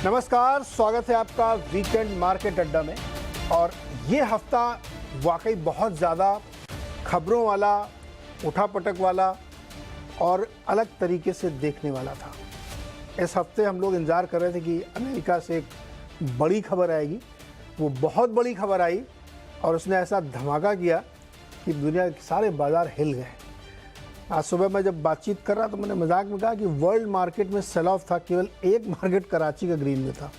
नमस्कार, स्वागत है आपका वीकेंड मार्केट अड्डा में। और ये हफ्ता वाकई बहुत ज़्यादा खबरों वाला, उठापटक वाला और अलग तरीके से देखने वाला था। इस हफ्ते हम लोग इंतज़ार कर रहे थे कि अमेरिका से एक बड़ी खबर आएगी। वो बहुत बड़ी खबर आई और उसने ऐसा धमाका किया कि दुनिया के सारे बाज़ार हिल गए। आज सुबह मैं जब बातचीत कर रहा तो मैंने मजाक में कहा कि वर्ल्ड मार्केट में सेल ऑफ था, केवल एक मार्केट कराची का ग्रीन में था।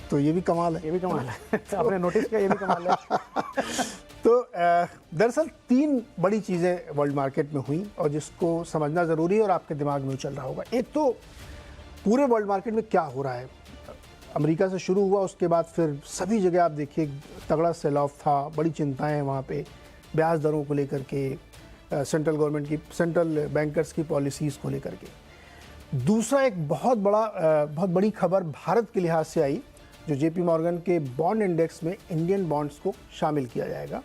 तो ये भी कमाल है, ये भी कमाल है। आपने नोटिस किया, ये भी कमाल है। तो दरअसल तीन बड़ी चीज़ें वर्ल्ड मार्केट में हुई और जिसको समझना ज़रूरी है और आपके दिमाग में चल रहा होगा। एक तो पूरे वर्ल्ड मार्केट में क्या हो रहा है। अमेरिका से शुरू हुआ, उसके बाद फिर सभी जगह आप देखिए तगड़ा सेल ऑफ था, बड़ी चिंताएँ हैं वहाँ पे, ब्याज दरों को लेकर के, सेंट्रल गवर्नमेंट की, सेंट्रल बैंकर्स की पॉलिसीज़ को लेकर के। दूसरा एक बहुत बड़ी खबर भारत के लिहाज से आई, जो जेपी मॉर्गन के बॉन्ड इंडेक्स में इंडियन बॉन्ड्स को शामिल किया जाएगा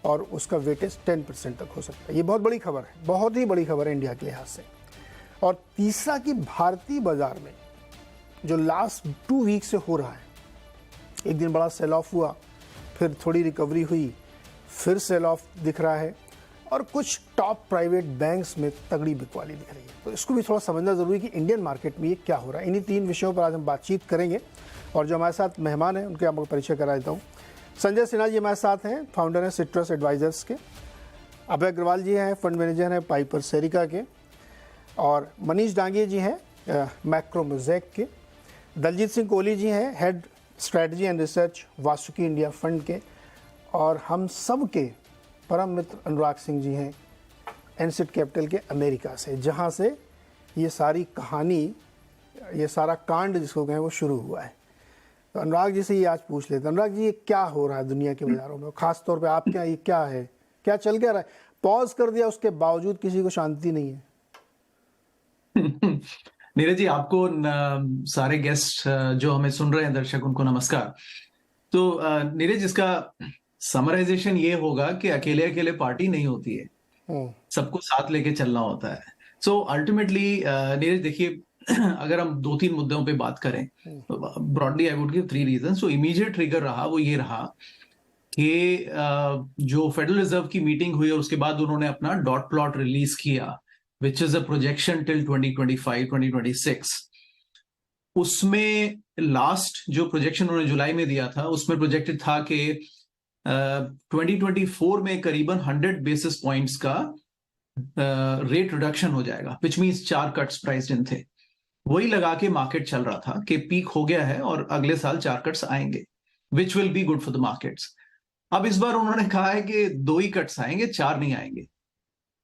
और उसका वेटेज 10% तक हो सकता है। ये बहुत बड़ी खबर है, बहुत ही बड़ी खबर है इंडिया के लिहाज से। और तीसरा कि भारतीय बाज़ार में जो लास्ट 2 वीक से हो रहा है, एक दिन बड़ा सेल ऑफ हुआ, फिर थोड़ी रिकवरी हुई, फिर सेल ऑफ दिख रहा है और कुछ टॉप प्राइवेट बैंक्स में तगड़ी बिकवाली दिख रही है। तो इसको भी थोड़ा समझना ज़रूरी है कि इंडियन मार्केट में ये क्या हो रहा है। इन्हीं तीन विषयों पर आज हम बातचीत करेंगे और जो हमारे साथ मेहमान हैं उनके आपको परिचय करा देता हूँ। संजय सिन्हा जी हमारे साथ हैं, फाउंडर हैं सिट्रस एडवाइजर्स के। अभय अग्रवाल जी हैं, फंड मैनेजर हैं पाइपर सेरिका के। और मनीष डांगे जी हैं मैक्रो मोज़ेक के। दलजीत सिंह कोहली जी हैं, head strategy and research Vasuki India fund के। और हम सब के परम मित्र अनुराग सिंह जी हैं एनसिट कैपिटल के अमेरिका से, जहां से ये सारी कहानी, ये सारा कांड जिसको कहें वो शुरू हुआ है। तो अनुराग जी से ये आज पूछ लेते हैं। अनुराग जी, ये क्या हो रहा है दुनिया के बाजारों में, खास तौर पे आप क्या, ये क्या है, क्या चल क्या रहा है? पॉज कर दिया, उसके बावजूद किसी को शांति नहीं है। नीरज जी, आपको सारे गेस्ट जो हमें सुन रहे हैं, दर्शक, उनको नमस्कार। तो नीरज, इसका समराइजेशन ये होगा कि अकेले अकेले पार्टी नहीं होती है, सबको साथ लेके चलना होता है। सो अल्टीमेटली नीरज देखिए, अगर हम 2-3 मुद्दों पे बात करें, broadly I would give 3 reason. So immediate trigger रहा वो ये रहा कि जो फेडरल रिजर्व की मीटिंग हुई और उसके बाद उन्होंने अपना डॉट प्लॉट रिलीज किया, which is a projection till 2025-2026। उसमें लास्ट जो प्रोजेक्शन उन्होंने जुलाई में दिया था, उसमें प्रोजेक्टेड था कि 2024 में करीबन 100 बेसिस पॉइंट्स का रेट रिडक्शन हो जाएगा, विच मींस 4 कट्स प्राइस्ड इन थे। वही लगा के मार्केट चल रहा था कि पीक हो गया है और अगले साल 4 कट्स आएंगे, which will be good for the markets. अब इस बार उन्होंने कहा है कि 2 ही कट्स आएंगे, 4 नहीं आएंगे।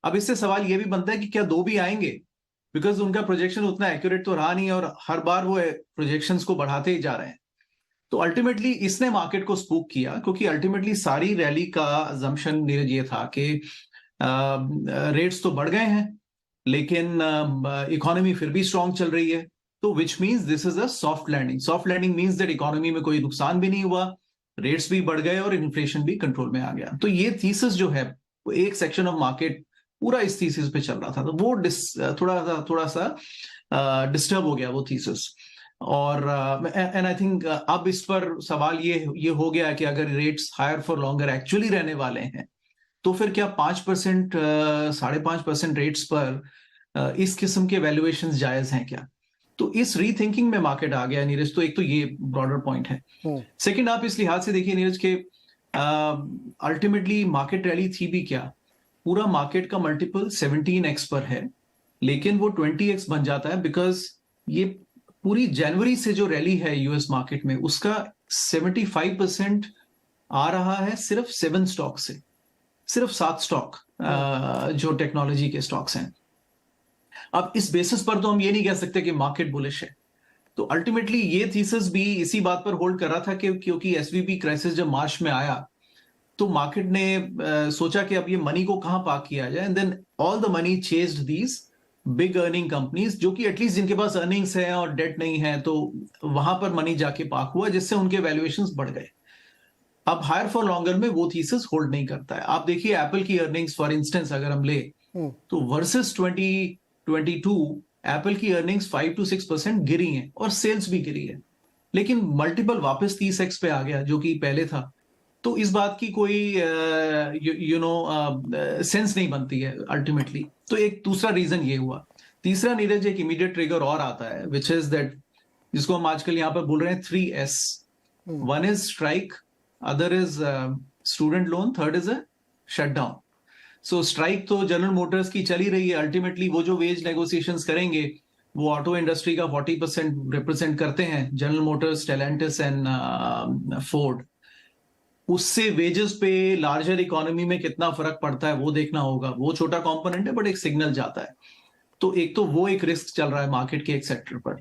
अब इससे सवाल यह भी बनता है कि क्या 2 भी आएंगे, बिकॉज उनका प्रोजेक्शन उतना एक्यूरेट तो रहा नहीं और हर बार वो प्रोजेक्शंस को बढ़ाते ही जा रहे हैं। तो अल्टीमेटली इसने मार्केट को स्पूक किया, क्योंकि अल्टीमेटली सारी रैली का अजम्पशन नीरज ये था कि रेट्स तो बढ़ गए हैं लेकिन इकोनॉमी फिर भी स्ट्रांग चल रही है। तो which means this is a soft landing. Soft landing means that economy में कोई नुकसान भी नहीं हुआ, रेट्स भी बढ़ गए और इन्फ्लेशन भी कंट्रोल में आ गया। तो ये थीसिस जो है, वो एक सेक्शन ऑफ मार्केट पूरा इस थीसिस पे चल रहा था, तो वो थोड़ा सा डिस्टर्ब हो गया वो थीसिस। और एंड आई थिंक अब इस पर सवाल ये हो गया कि अगर rates higher for longer actually रहने वाले हैं, तो फिर क्या 5%, 5.5% रेट्स पर इस किस्म के वैल्यूएशंस जायज हैं क्या? तो इस रीथिंकिंग में मार्केट आ गया नीरज। तो एक तो ये ब्रॉडर पॉइंट है। सेकंड, आप इस लिहाज से देखिए नीरज के अल्टीमेटली मार्केट रैली थी भी क्या, पूरा मार्केट का मल्टीपल 17x पर है, लेकिन वो 20x बन जाता है बिकॉज ये पूरी जनवरी से जो रैली है यूएस मार्केट में, उसका 75% आ रहा है सिर्फ 7 स्टॉक से, सिर्फ 7 स्टॉक जो टेक्नोलॉजी के स्टॉक्स हैं। अब इस बेसिस पर तो हम ये नहीं कह सकते कि मार्केट बुलिश है। तो अल्टीमेटली ये थीसिस भी इसी बात पर होल्ड कर रहा था कि क्योंकि एसवीबी क्राइसिस जब मार्च में आया तो मार्केट ने सोचा कि अब ये मनी को कहां पार्क किया जाए, and then all the money chased these big earning companies, जो कि एटलीस्ट जिनके पास अर्निंग्स है और डेट नहीं है, तो वहां पर मनी जाके पार्क हुआ, जिससे उनके वैल्यूएशंस बढ़ गए। अब हायर फॉर लॉन्गर में वो थीसिस होल्ड नहीं करता है। आप देखिए एप्पल की अर्निंग्स फॉर इंस्टेंस अगर हम ले, तो वर्सेस 2022 एप्पल की अर्निंग्स 5 to 6% गिरी हैं और सेल्स भी गिरी है। लेकिन मल्टीपल वापस 30x पे आ गया जो कि पहले था। तो इस बात की कोई सेंस नहीं बनती है अल्टीमेटली। तो एक दूसरा रीजन ये हुआ। तीसरा नीरज एक इमीडिएट ट्रिगर और आता है विच इज दैट, जिसको हम आजकल यहाँ पर बोल रहे हैं 3S। One is strike, other is student loan, third is a shutdown. So strike तो जनरल मोटर्स की चली रही है। अल्टीमेटली वो जो वेज नेगोशिएशंस करेंगे वो ऑटो इंडस्ट्री का 40% रिप्रेजेंट करते हैं, general Motors, Stellantis and Ford. उससे वेजेस पे लार्जर इकोनॉमी में कितना फर्क पड़ता है वो देखना होगा। वो छोटा कंपोनेंट है बट एक सिग्नल जाता है। तो एक तो वो एक रिस्क चल रहा है मार्केट के एक सेक्टर पर।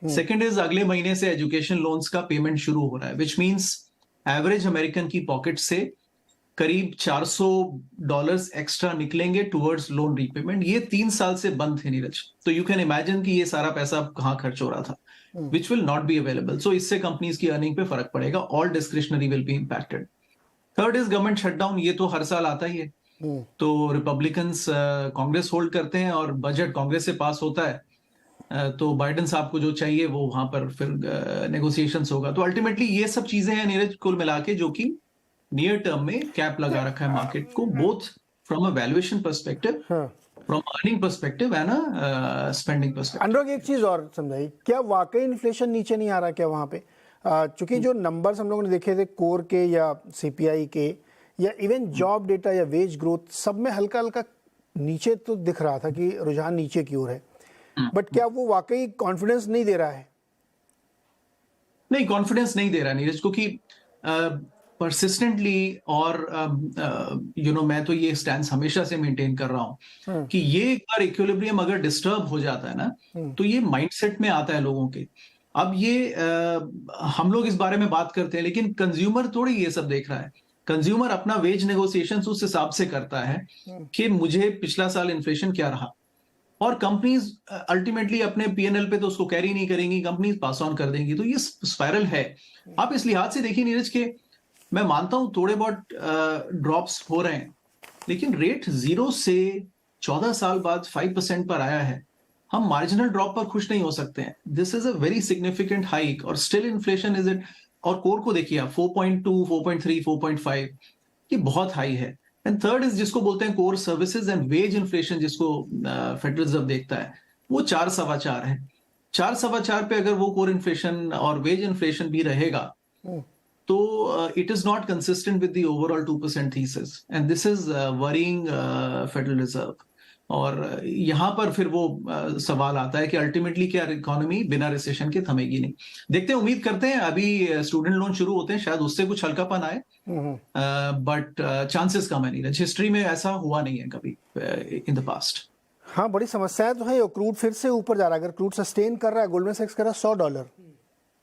सेकंड इज अगले महीने से एजुकेशन लोन्स का पेमेंट शुरू हो रहा है, विच मींस एवरेज अमेरिकन की पॉकेट से करीब $400 एक्स्ट्रा निकलेंगे टुवर्ड्स लोन रीपेमेंट। ये 3 साल से बंद थे नीरज। तो यू कैन इमेजिन कि ये सारा पैसा कहाँ खर्च हो रहा था, which will not be available. So इससे कंपनीज की अर्निंग पे फर्क पड़ेगा। All discretionary will be impacted. Third is government shutdown. ये तो हर साल आता ही है। तो रिपब्लिकन्स कांग्रेस होल्ड करते हैं और बजट कांग्रेस से पास होता है। तो बाइडेन साहब को जो चाहिए वो वहां पर फिर नेगोशिएशंस होगा। तो अल्टीमेटली ये सब चीजें हैं नीरज कुल मिला के जो कि नियर टर्म में कैप लगा रखा है मार्केट को, both from a valuation perspective, from earning perspective and spending perspective. Anurag एक चीज और समझाइए, क्या वाकई इन्फ्लेशन नीचे नहीं आ रहा क्या वहां पे? चूंकि जो नंबर्स हम लोगों ने देखे थे कोर के या सीपीआई के या इवन जॉब डेटा या वेज ग्रोथ, सब में हल्का हल्का नीचे तो दिख रहा था कि रुझान नीचे की ओर है, बट क्या वो वाकई कॉन्फिडेंस नहीं दे रहा है? नहीं, कॉन्फिडेंस नहीं दे रहा नीरज, क्योंकि परसिस्टेंटली और मैं तो ये स्टैंस हमेशा से मेंटेन कर रहा हूं कि ये एक बार इक्विलिब्रियम अगर डिस्टर्ब हो जाता है ना तो ये माइंडसेट में आता है लोगों के। अब ये हम लोग इस बारे में बात करते हैं लेकिन कंज्यूमर थोड़ी ये सब देख रहा है। कंज्यूमर अपना वेज नेगोशिएशन उस हिसाब से करता है कि मुझे पिछला साल इन्फ्लेशन क्या रहा, और कंपनीज अल्टीमेटली अपने पीएनएल पे तो उसको कैरी नहीं करेंगी, कंपनीज पास ऑन कर देंगी। तो ये स्पाइरल है। आप इस लिहाज से देखिए नीरज के मैं मानता हूं थोड़े बहुत ड्रॉप्स हो रहे हैं, लेकिन रेट 0 से 14 साल बाद 5% पर आया है। हम मार्जिनल ड्रॉप पर खुश नहीं हो सकते हैं। This is a very significant hike और स्टिल इन्फ्लेशन इज इट। और कोर को देखिए आप 4.2, 4.3, 4.5, ये बहुत हाई है। एंड थर्ड इज जिसको बोलते हैं core services and wage inflation, जिसको फेडरल रिजर्व देखता है, वो 4.25 है। 4.25 पे अगर वो कोर इन्फ्लेशन और वेज इन्फ्लेशन भी रहेगा तो it is not consistent with the overall 2% thesis, and this is worrying federal reserve. और यहां पर फिर वो सवाल आता है कि अल्टीमेटली क्या इकोनॉमी बिना रिसेशन के थमेगी नहीं। देखते हैं, उम्मीद करते हैं। अभी स्टूडेंट लोन शुरू होते हैं, शायद उससे कुछ हल्कापन आए, बट चांसेस कम है नीरज। हिस्ट्री में ऐसा हुआ नहीं है कभी इन द पास्ट। हाँ, बड़ी समस्याएं तो है। क्रूड फिर से ऊपर जा रहा है। अगर क्रूड सस्टेन कर रहा है, गोल्डमैन सैक्स कर रहा है $100,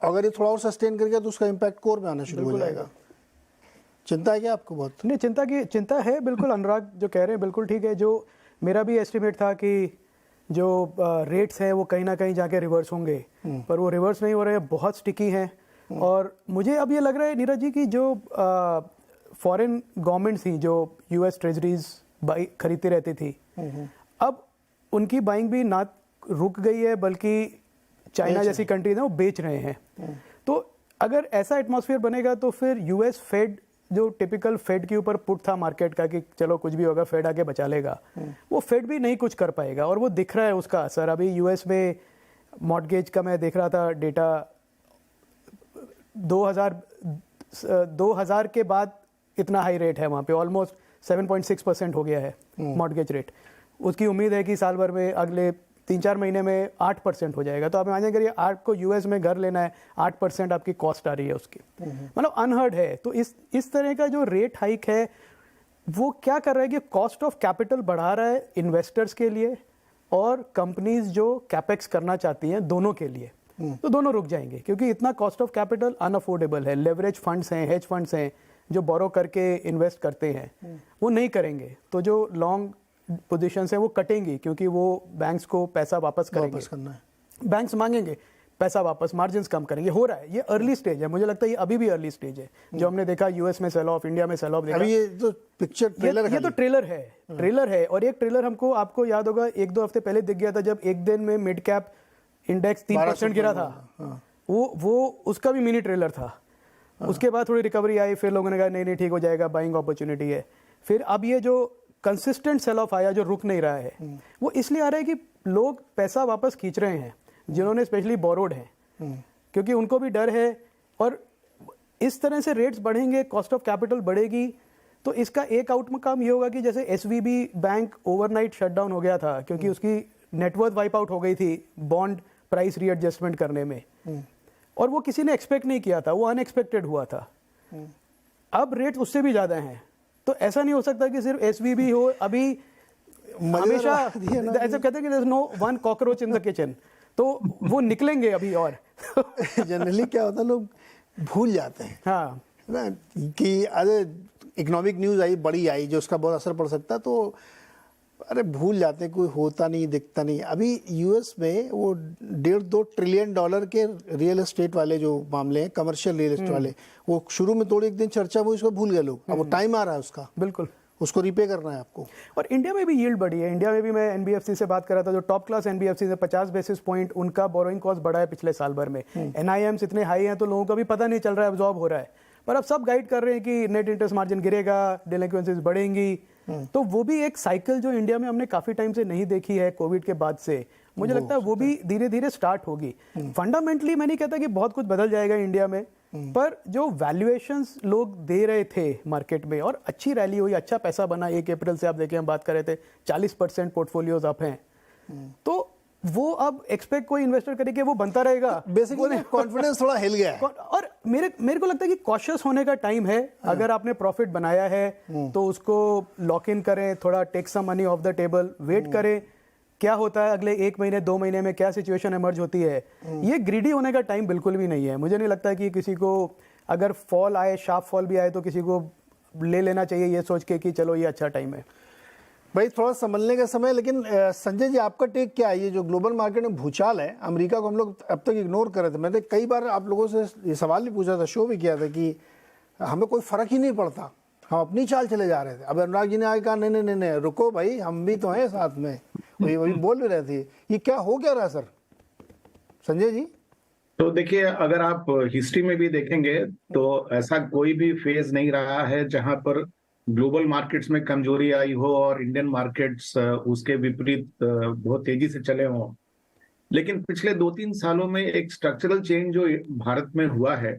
अगर ये थोड़ा और सस्टेन कर गया तो उसका इम्पैक्ट कोर में आना शुरू हो जाएगा। चिंता है क्या आपको? बहुत नहीं, चिंता है बिल्कुल। अनुराग जो कह रहे हैं बिल्कुल ठीक है। जो मेरा भी एस्टिमेट था कि जो रेट्स हैं वो कहीं ना कहीं जाके रिवर्स होंगे, पर वो रिवर्स नहीं हो रहे हैं, बहुत स्टिकी हैं। और मुझे अब ये लग रहा है नीरज जी की जो फॉरेन गवर्नमेंट्स थी जो यूएस ट्रेजरीज खरीदती रहती थी, अब उनकी बाइंग भी ना रुक गई है, बल्कि चाइना जैसी कंट्रीज हैं वो बेच रहे हैं। तो अगर ऐसा एटमॉस्फेयर बनेगा तो फिर यूएस फेड, जो टिपिकल फेड के ऊपर पुट था मार्केट का कि चलो कुछ भी होगा फेड आके बचा लेगा, वो फेड भी नहीं कुछ कर पाएगा। और वो दिख रहा है उसका असर। अभी यूएस में मॉर्टगेज का मैं देख रहा था डेटा, 2000 के बाद इतना हाई रेट है वहाँ पे, ऑलमोस्ट 7.6% हो गया है मॉर्टगेज रेट। उसकी उम्मीद है कि साल भर में अगले 3-4 महीने में 8% हो जाएगा। तो आप इमेजिन करिए, आपको यूएस में घर लेना है, 8% आपकी कॉस्ट आ रही है उसकी, मतलब अनहर्ड है। तो इस तरह का जो रेट हाइक है वो क्या कर रहा है कि कॉस्ट ऑफ कैपिटल बढ़ा रहा है इन्वेस्टर्स के लिए और कंपनीज जो कैपेक्स करना चाहती हैं दोनों के लिए। तो दोनों रुक जाएंगे क्योंकि इतना कॉस्ट ऑफ कैपिटल अनअफोर्डेबल है। लेवरेज फंड्स हैं, हेज फंड्स हैं जो बोरो करके इन्वेस्ट करते हैं, वो नहीं करेंगे। तो जो लॉन्ग पोजीशन है वो कटेंगी क्योंकि वो बैंक्स को पैसा वापस करेंगे, वापस करना है। बैंक्स मांगेंगे पैसा वापस, मार्जिन्स कम करेंगे। हो रहा है, ये अर्ली स्टेज है। मुझे लगता है ये अभी भी अर्ली स्टेज है। जो हमने देखा यूएस में सेल ऑफ, इंडिया में सेल ऑफ देखा। अभी ये तो पिक्चर ट्रेलर ये तो ट्रेलर है। और एक ट्रेलर आपको याद होगा 1-2 हफ्ते पहले दिख गया था जब एक दिन में मिड कैप इंडेक्स 3% गिरा था। वो उसका भी मिनी ट्रेलर था। उसके बाद थोड़ी रिकवरी आई, फिर लोगों ने कहा नहीं नहीं ठीक हो जाएगा, बाइंग अपॉर्चुनिटी है। फिर अब ये जो कंसिस्टेंट सेल ऑफ आया जो रुक नहीं रहा है, वो इसलिए आ रहा है कि लोग पैसा वापस खींच रहे हैं जिन्होंने स्पेशली बोरोड है, क्योंकि उनको भी डर है। और इस तरह से रेट्स बढ़ेंगे, कॉस्ट ऑफ कैपिटल बढ़ेगी, तो इसका एक आउटकम ये होगा कि जैसे एसवीबी बैंक ओवरनाइट शटडाउन हो गया था क्योंकि उसकी नेटवर्थ वाइप आउट हो गई थी बॉन्ड प्राइस रीएडजस्टमेंट करने में, और वो किसी ने एक्सपेक्ट नहीं किया था, वो अनएक्सपेक्टेड हुआ था। अब रेट्स उससे भी ज़्यादा हैं, तो ऐसा नहीं हो सकता कि सिर्फ एसवीबी हो। अभी हमेशा ऐसा कहते हैं कि there is no one cockroach in the kitchen, तो वो निकलेंगे अभी। और जनरली क्या होता है, लोग भूल जाते हैं हाँ ना कि अरे इकोनॉमिक न्यूज़ आई, बड़ी आई, जो उसका बहुत असर पड़ सकता है, तो अरे भूल जाते हैं, कोई होता नहीं, दिखता नहीं। अभी यूएस में वो 1.5-2 ट्रिलियन डॉलर के रियल एस्टेट वाले जो मामले हैं, कमर्शियल रियल एस्टेट वाले, वो शुरू में थोड़ी एक दिन चर्चा हुई, उसको भूल गए लोग। अब वो टाइम आ रहा है उसका, बिल्कुल, उसको रिपे करना है आपको। और इंडिया में भी यील्ड बढ़ी है। इंडिया में भी मैं एनबीएफसी से बात कर रहा था, जो टॉप क्लास एनबीएफसी से 50 बेसिस पॉइंट उनका बोरोइंग कॉस्ट बढ़ा है पिछले साल भर में। एनआईएम्स इतने हाई हैं तो लोगों को भी पता नहीं चल रहा है, अब्जॉर्ब हो रहा है। पर अब सब गाइड कर रहे हैं कि नेट इंटरेस्ट मार्जिन गिरेगा, डिलिक्वेंसीज बढ़ेंगी। तो वो भी एक साइकिल जो इंडिया में हमने काफी टाइम से नहीं देखी है कोविड के बाद से, मुझे लगता है वो भी धीरे धीरे स्टार्ट होगी। फंडामेंटली मैं नहीं कहता कि बहुत कुछ बदल जाएगा इंडिया में, पर जो वैल्यूएशंस लोग दे रहे थे मार्केट में, और अच्छी रैली हुई, अच्छा पैसा बना। 1 अप्रैल से आप देखिए, हम बात कर रहे थे 40% पोर्टफोलियोज अप हैं, तो वो अब एक्सपेक्ट कोई इन्वेस्टर करे कि वो बनता रहेगा। बेसिकली कॉन्फिडेंस थोड़ा हिल गया है। और मेरे को लगता है कि कॉशियस होने का टाइम है। अगर आपने प्रॉफिट बनाया है तो उसको लॉक इन करें, थोड़ा take some money off the table, wait करें क्या होता है अगले 1 महीने 2 महीने में, क्या सिचुएशन इमर्ज होती है। ये ग्रीडी होने का टाइम बिल्कुल भी नहीं है। मुझे नहीं लगता कि किसी को अगर फॉल आए, शार्प फॉल भी आए, तो किसी को ले लेना चाहिए ये सोच के कि चलो ये अच्छा टाइम है। भाई थोड़ा संभलने का समय। लेकिन संजय जी, आपका टेक क्या है? ये जो ग्लोबल मार्केट में भूचाल है, अमेरिका को हम लोग अब तक इग्नोर कर रहे थे। मैंने कई बार आप लोगों से ये सवाल भी पूछा था, शो भी किया था कि हमें कोई फर्क ही नहीं पड़ता, हम अपनी चाल चले जा रहे थे। अब अनुराग जी ने आगे कहा नहीं नहीं नहीं नहीं, रुको भाई, हम भी तो हैं साथ में। वही बोल भी रहे थे। ये क्या हो क्या रहा है सर? संजय जी, तो देखिए, अगर आप हिस्ट्री में भी देखेंगे तो ऐसा कोई भी फेज नहीं रहा है जहां पर ग्लोबल मार्केट्स में कमजोरी आई हो और इंडियन मार्केट्स उसके विपरीत बहुत तेजी से चले हों। लेकिन पिछले 2-3 सालों में एक स्ट्रक्चरल चेंज जो भारत में हुआ है,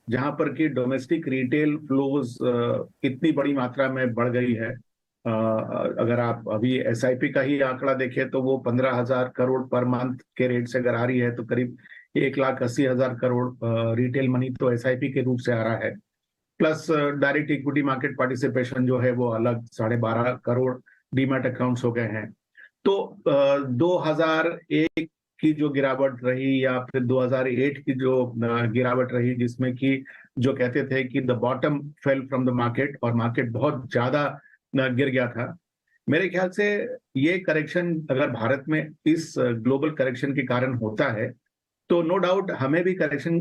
जहां पर कि डोमेस्टिक रिटेल फ्लोज इतनी बड़ी मात्रा में बढ़ गई है। अगर आप अभी एसआईपी का ही आंकड़ा देखें तो वो 15,000 करोड़ पर मंथ के रेट से अगर आ रही है, तो करीब 1,80,000 करोड़ रिटेल मनी तो एसआईपी के रूप से आ रहा है। Plus direct equity market participation जो है वो अलग 12.5 करोड़ डीमैट अकाउंट्स हो गए हैं। तो 2001 की जो गिरावट रही, या फिर 2008 की जो गिरावट रही, जिसमें कि जो कहते थे कि the bottom fell from the market, और मार्केट बहुत ज्यादा गिर गया था। मेरे ख्याल से ये करेक्शन अगर भारत में इस ग्लोबल करेक्शन के कारण होता है, तो नो डाउट हमें भी करेक्शन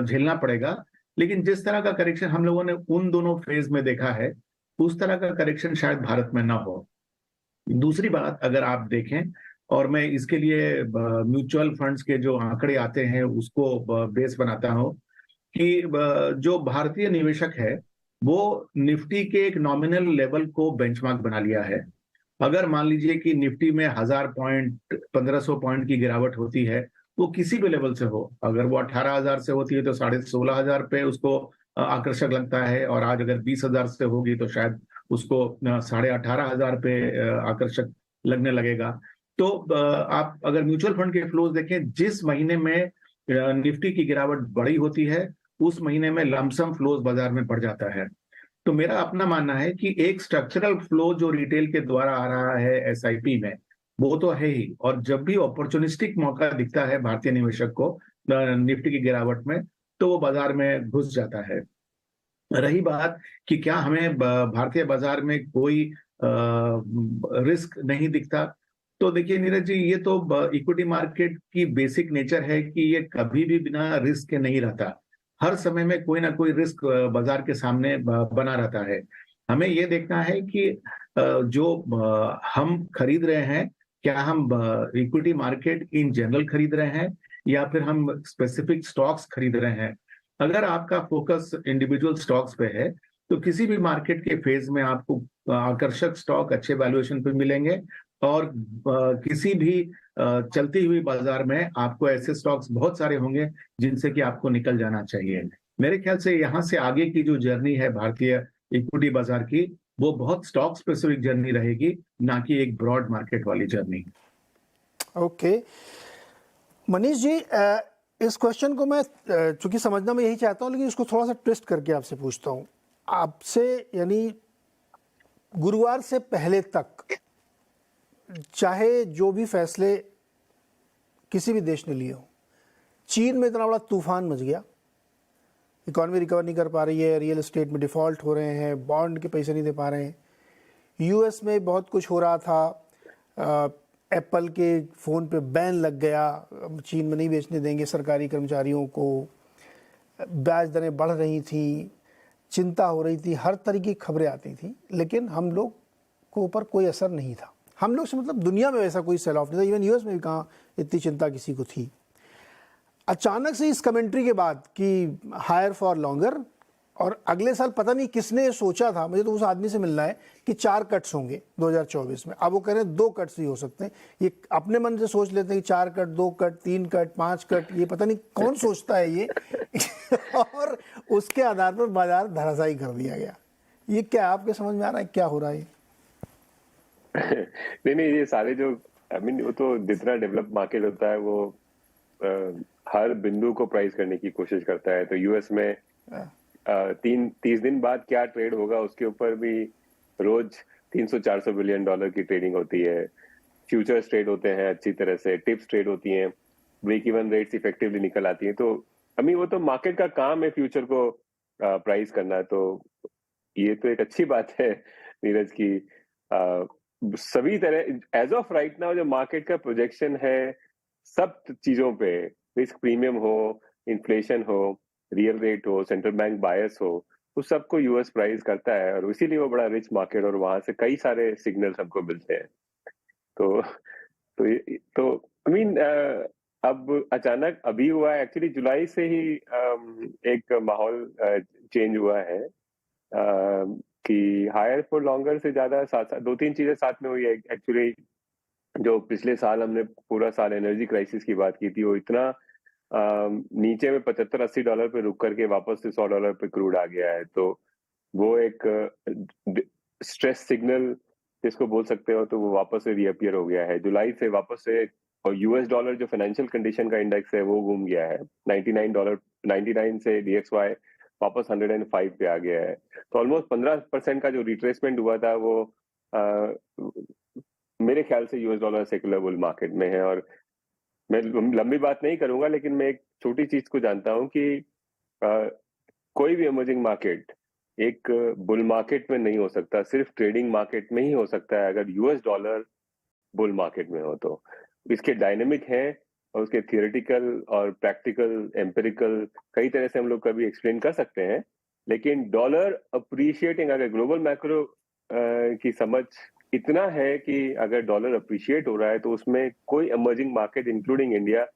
झेलना पड़ेगा। लेकिन जिस तरह का करेक्शन हम लोगों ने उन दोनों फेज में देखा है, उस तरह का करेक्शन शायद भारत में ना हो। दूसरी बात, अगर आप देखें, और मैं इसके लिए म्यूचुअल फंड्स के जो आंकड़े आते हैं उसको बेस बनाता हूं, कि जो भारतीय निवेशक है वो निफ्टी के एक नॉमिनल लेवल को बेंचमार्क बना लिया है। अगर मान लीजिए कि निफ्टी में 1000 पॉइंट 1500 पॉइंट की गिरावट होती है, वो किसी भी लेवल से हो, अगर वो 18,000 से होती है तो 16,500 पे उसको आकर्षक लगता है, और आज अगर 20,000 से होगी तो शायद उसको 18,500 पे आकर्षक लगने लगेगा। तो आप अगर म्यूचुअल फंड के फ्लोज देखें, जिस महीने में निफ्टी की गिरावट बड़ी होती है, उस महीने में लमसम फ्लोज बाजार में बढ़ जाता है। तो मेरा अपना मानना है कि एक स्ट्रक्चरल फ्लो जो रिटेल के द्वारा आ रहा है एसआईपी में, वो तो है ही, और जब भी अपॉर्चुनिस्टिक मौका दिखता है भारतीय निवेशक को निफ्टी की गिरावट में, तो वो बाजार में घुस जाता है। रही बात कि क्या हमें भारतीय बाजार में कोई रिस्क नहीं दिखता, तो देखिए नीरज जी, ये तो इक्विटी मार्केट की बेसिक नेचर है कि ये कभी भी बिना रिस्क के नहीं रहता। हर समय में कोई ना कोई रिस्क बाजार के सामने बना रहता है। हमें ये देखना है कि जो हम खरीद रहे हैं, क्या हम इक्विटी मार्केट इन जनरल खरीद रहे हैं या फिर हम स्पेसिफिक स्टॉक्स खरीद रहे हैं। अगर आपका फोकस इंडिविजुअल स्टॉक्स पे है तो किसी भी मार्केट के फेज में आपको आकर्षक स्टॉक अच्छे वैल्यूएशन पे मिलेंगे, और किसी भी चलती हुई बाजार में आपको ऐसे स्टॉक्स बहुत सारे होंगे जिनसे कि आपको निकल जाना चाहिए। मेरे ख्याल से यहाँ से आगे की जो जर्नी है भारतीय इक्विटी बाजार की, वो बहुत स्टॉक स्पेसिफिक जर्नी रहेगी, ना कि एक ब्रॉड मार्केट वाली जर्नी। ओके मनीष जी, इस क्वेश्चन को मैं चूंकि समझना मैं यही चाहता हूँ, लेकिन इसको थोड़ा सा ट्विस्ट करके आपसे पूछता हूँ। आपसे यानी गुरुवार से पहले तक चाहे जो भी फैसले किसी भी देश ने लिए हो, चीन में इतना बड़ा तूफान मच गया, इकॉनमी रिकवर नहीं कर पा रही है, रियल एस्टेट में डिफ़ॉल्ट हो रहे हैं, बॉन्ड के पैसे नहीं दे पा रहे हैं, यूएस में बहुत कुछ हो रहा था, एप्पल के फ़ोन पे बैन लग गया, चीन में नहीं बेचने देंगे सरकारी कर्मचारियों को, ब्याज दरें बढ़ रही थी, चिंता हो रही थी, हर तरीके की खबरें आती थी, लेकिन हम लोग को ऊपर कोई असर नहीं था। हम लोग से मतलब दुनिया में वैसा कोई सेल ऑफ नहीं था, इवन यूएस में भी कहाँ इतनी चिंता किसी को थी। अचानक से इस कमेंट्री के बाद कि हायर फॉर लॉन्गर, और अगले साल पता नहीं किसने सोचा था, मुझे तो उस आदमी से मिलना है, कि 4 कट्स होंगे 2024 में। अब वो कह रहे हैं 2 कट्स ही हो सकते हैं। ये अपने मन से सोच लेते हैं कि 4 कट, 2 कट, 3 कट, 5 कट, ये पता नहीं कौन सोचता है ये और उसके आधार पर बाजार धराशायी कर दिया गया। ये क्या आपके समझ में आ रहा है क्या हो रहा है? नहीं, ये सारे जो वो तो जितना डेवलप मार्केट होता है वो हर बिंदु को प्राइस करने की कोशिश करता है। तो यूएस में 30 दिन बाद क्या ट्रेड होगा उसके ऊपर भी रोज 300-400 बिलियन डॉलर की ट्रेडिंग होती है। फ्यूचर्स ट्रेड होते हैं अच्छी तरह से, टिप्स ट्रेड होती हैं, ब्रेक इवन रेट्स इफेक्टिवली निकल आती हैं। तो वो तो मार्केट का काम है फ्यूचर को प्राइस करना। तो ये तो एक अच्छी बात है नीरज की सभी तरह एज ऑफ राइट नाउ जो मार्केट का प्रोजेक्शन है सब चीजों पे, रिस्क प्रीमियम हो, इन्फ्लेशन हो, रियल रेट हो, सेंट्रल बैंक बायस हो, उस सबको यूएस प्राइस करता है, और इसीलिए वो बड़ा रिच मार्केट, और वहां से कई सारे सिग्नल्स हमको मिलते हैं। तो अब अचानक अभी हुआ है, एक्चुअली जुलाई से ही एक माहौल चेंज हुआ है कि हायर फॉर लॉन्गर से ज्यादा 2-3 चीजें साथ में हुई है। एक्चुअली जो पिछले साल हमने पूरा साल एनर्जी क्राइसिस की बात की थी, वो इतना नीचे में $75-80 पे रुक करके वापस से $100 पे क्रूड आ गया है। तो वो एक स्ट्रेस सिग्नल जिसको बोल सकते हो, तो वो वापस से रीअपियर हो गया है जुलाई से वापस से। और यूएस डॉलर जो फाइनेंशियल कंडीशन का इंडेक्स है वो घूम गया है, $99 से DXY वापस 105 पे आ गया है। तो ऑलमोस्ट 15% का जो रिट्रेसमेंट हुआ था वो मेरे ख्याल से US dollar secular bull market में है। और मैं लंबी बात नहीं करूंगा, लेकिन मैं एक छोटी चीज को जानता हूं कि कोई भी इमर्जिंग मार्केट एक बुल मार्केट में नहीं हो सकता, सिर्फ ट्रेडिंग मार्केट में ही हो सकता है अगर यूएस डॉलर बुल मार्केट में हो। तो इसके डायनेमिक हैं और उसके थियोरेटिकल और प्रैक्टिकल एम्पिरिकल कई तरह से हम लोग कभी एक्सप्लेन कर सकते हैं, लेकिन डॉलर अप्रिशिएटिंग, अगर ग्लोबल मैक्रो की समझ इतना है कि अगर डॉलर अप्रिशिएट हो रहा है तो उसमें कोई emerging market including India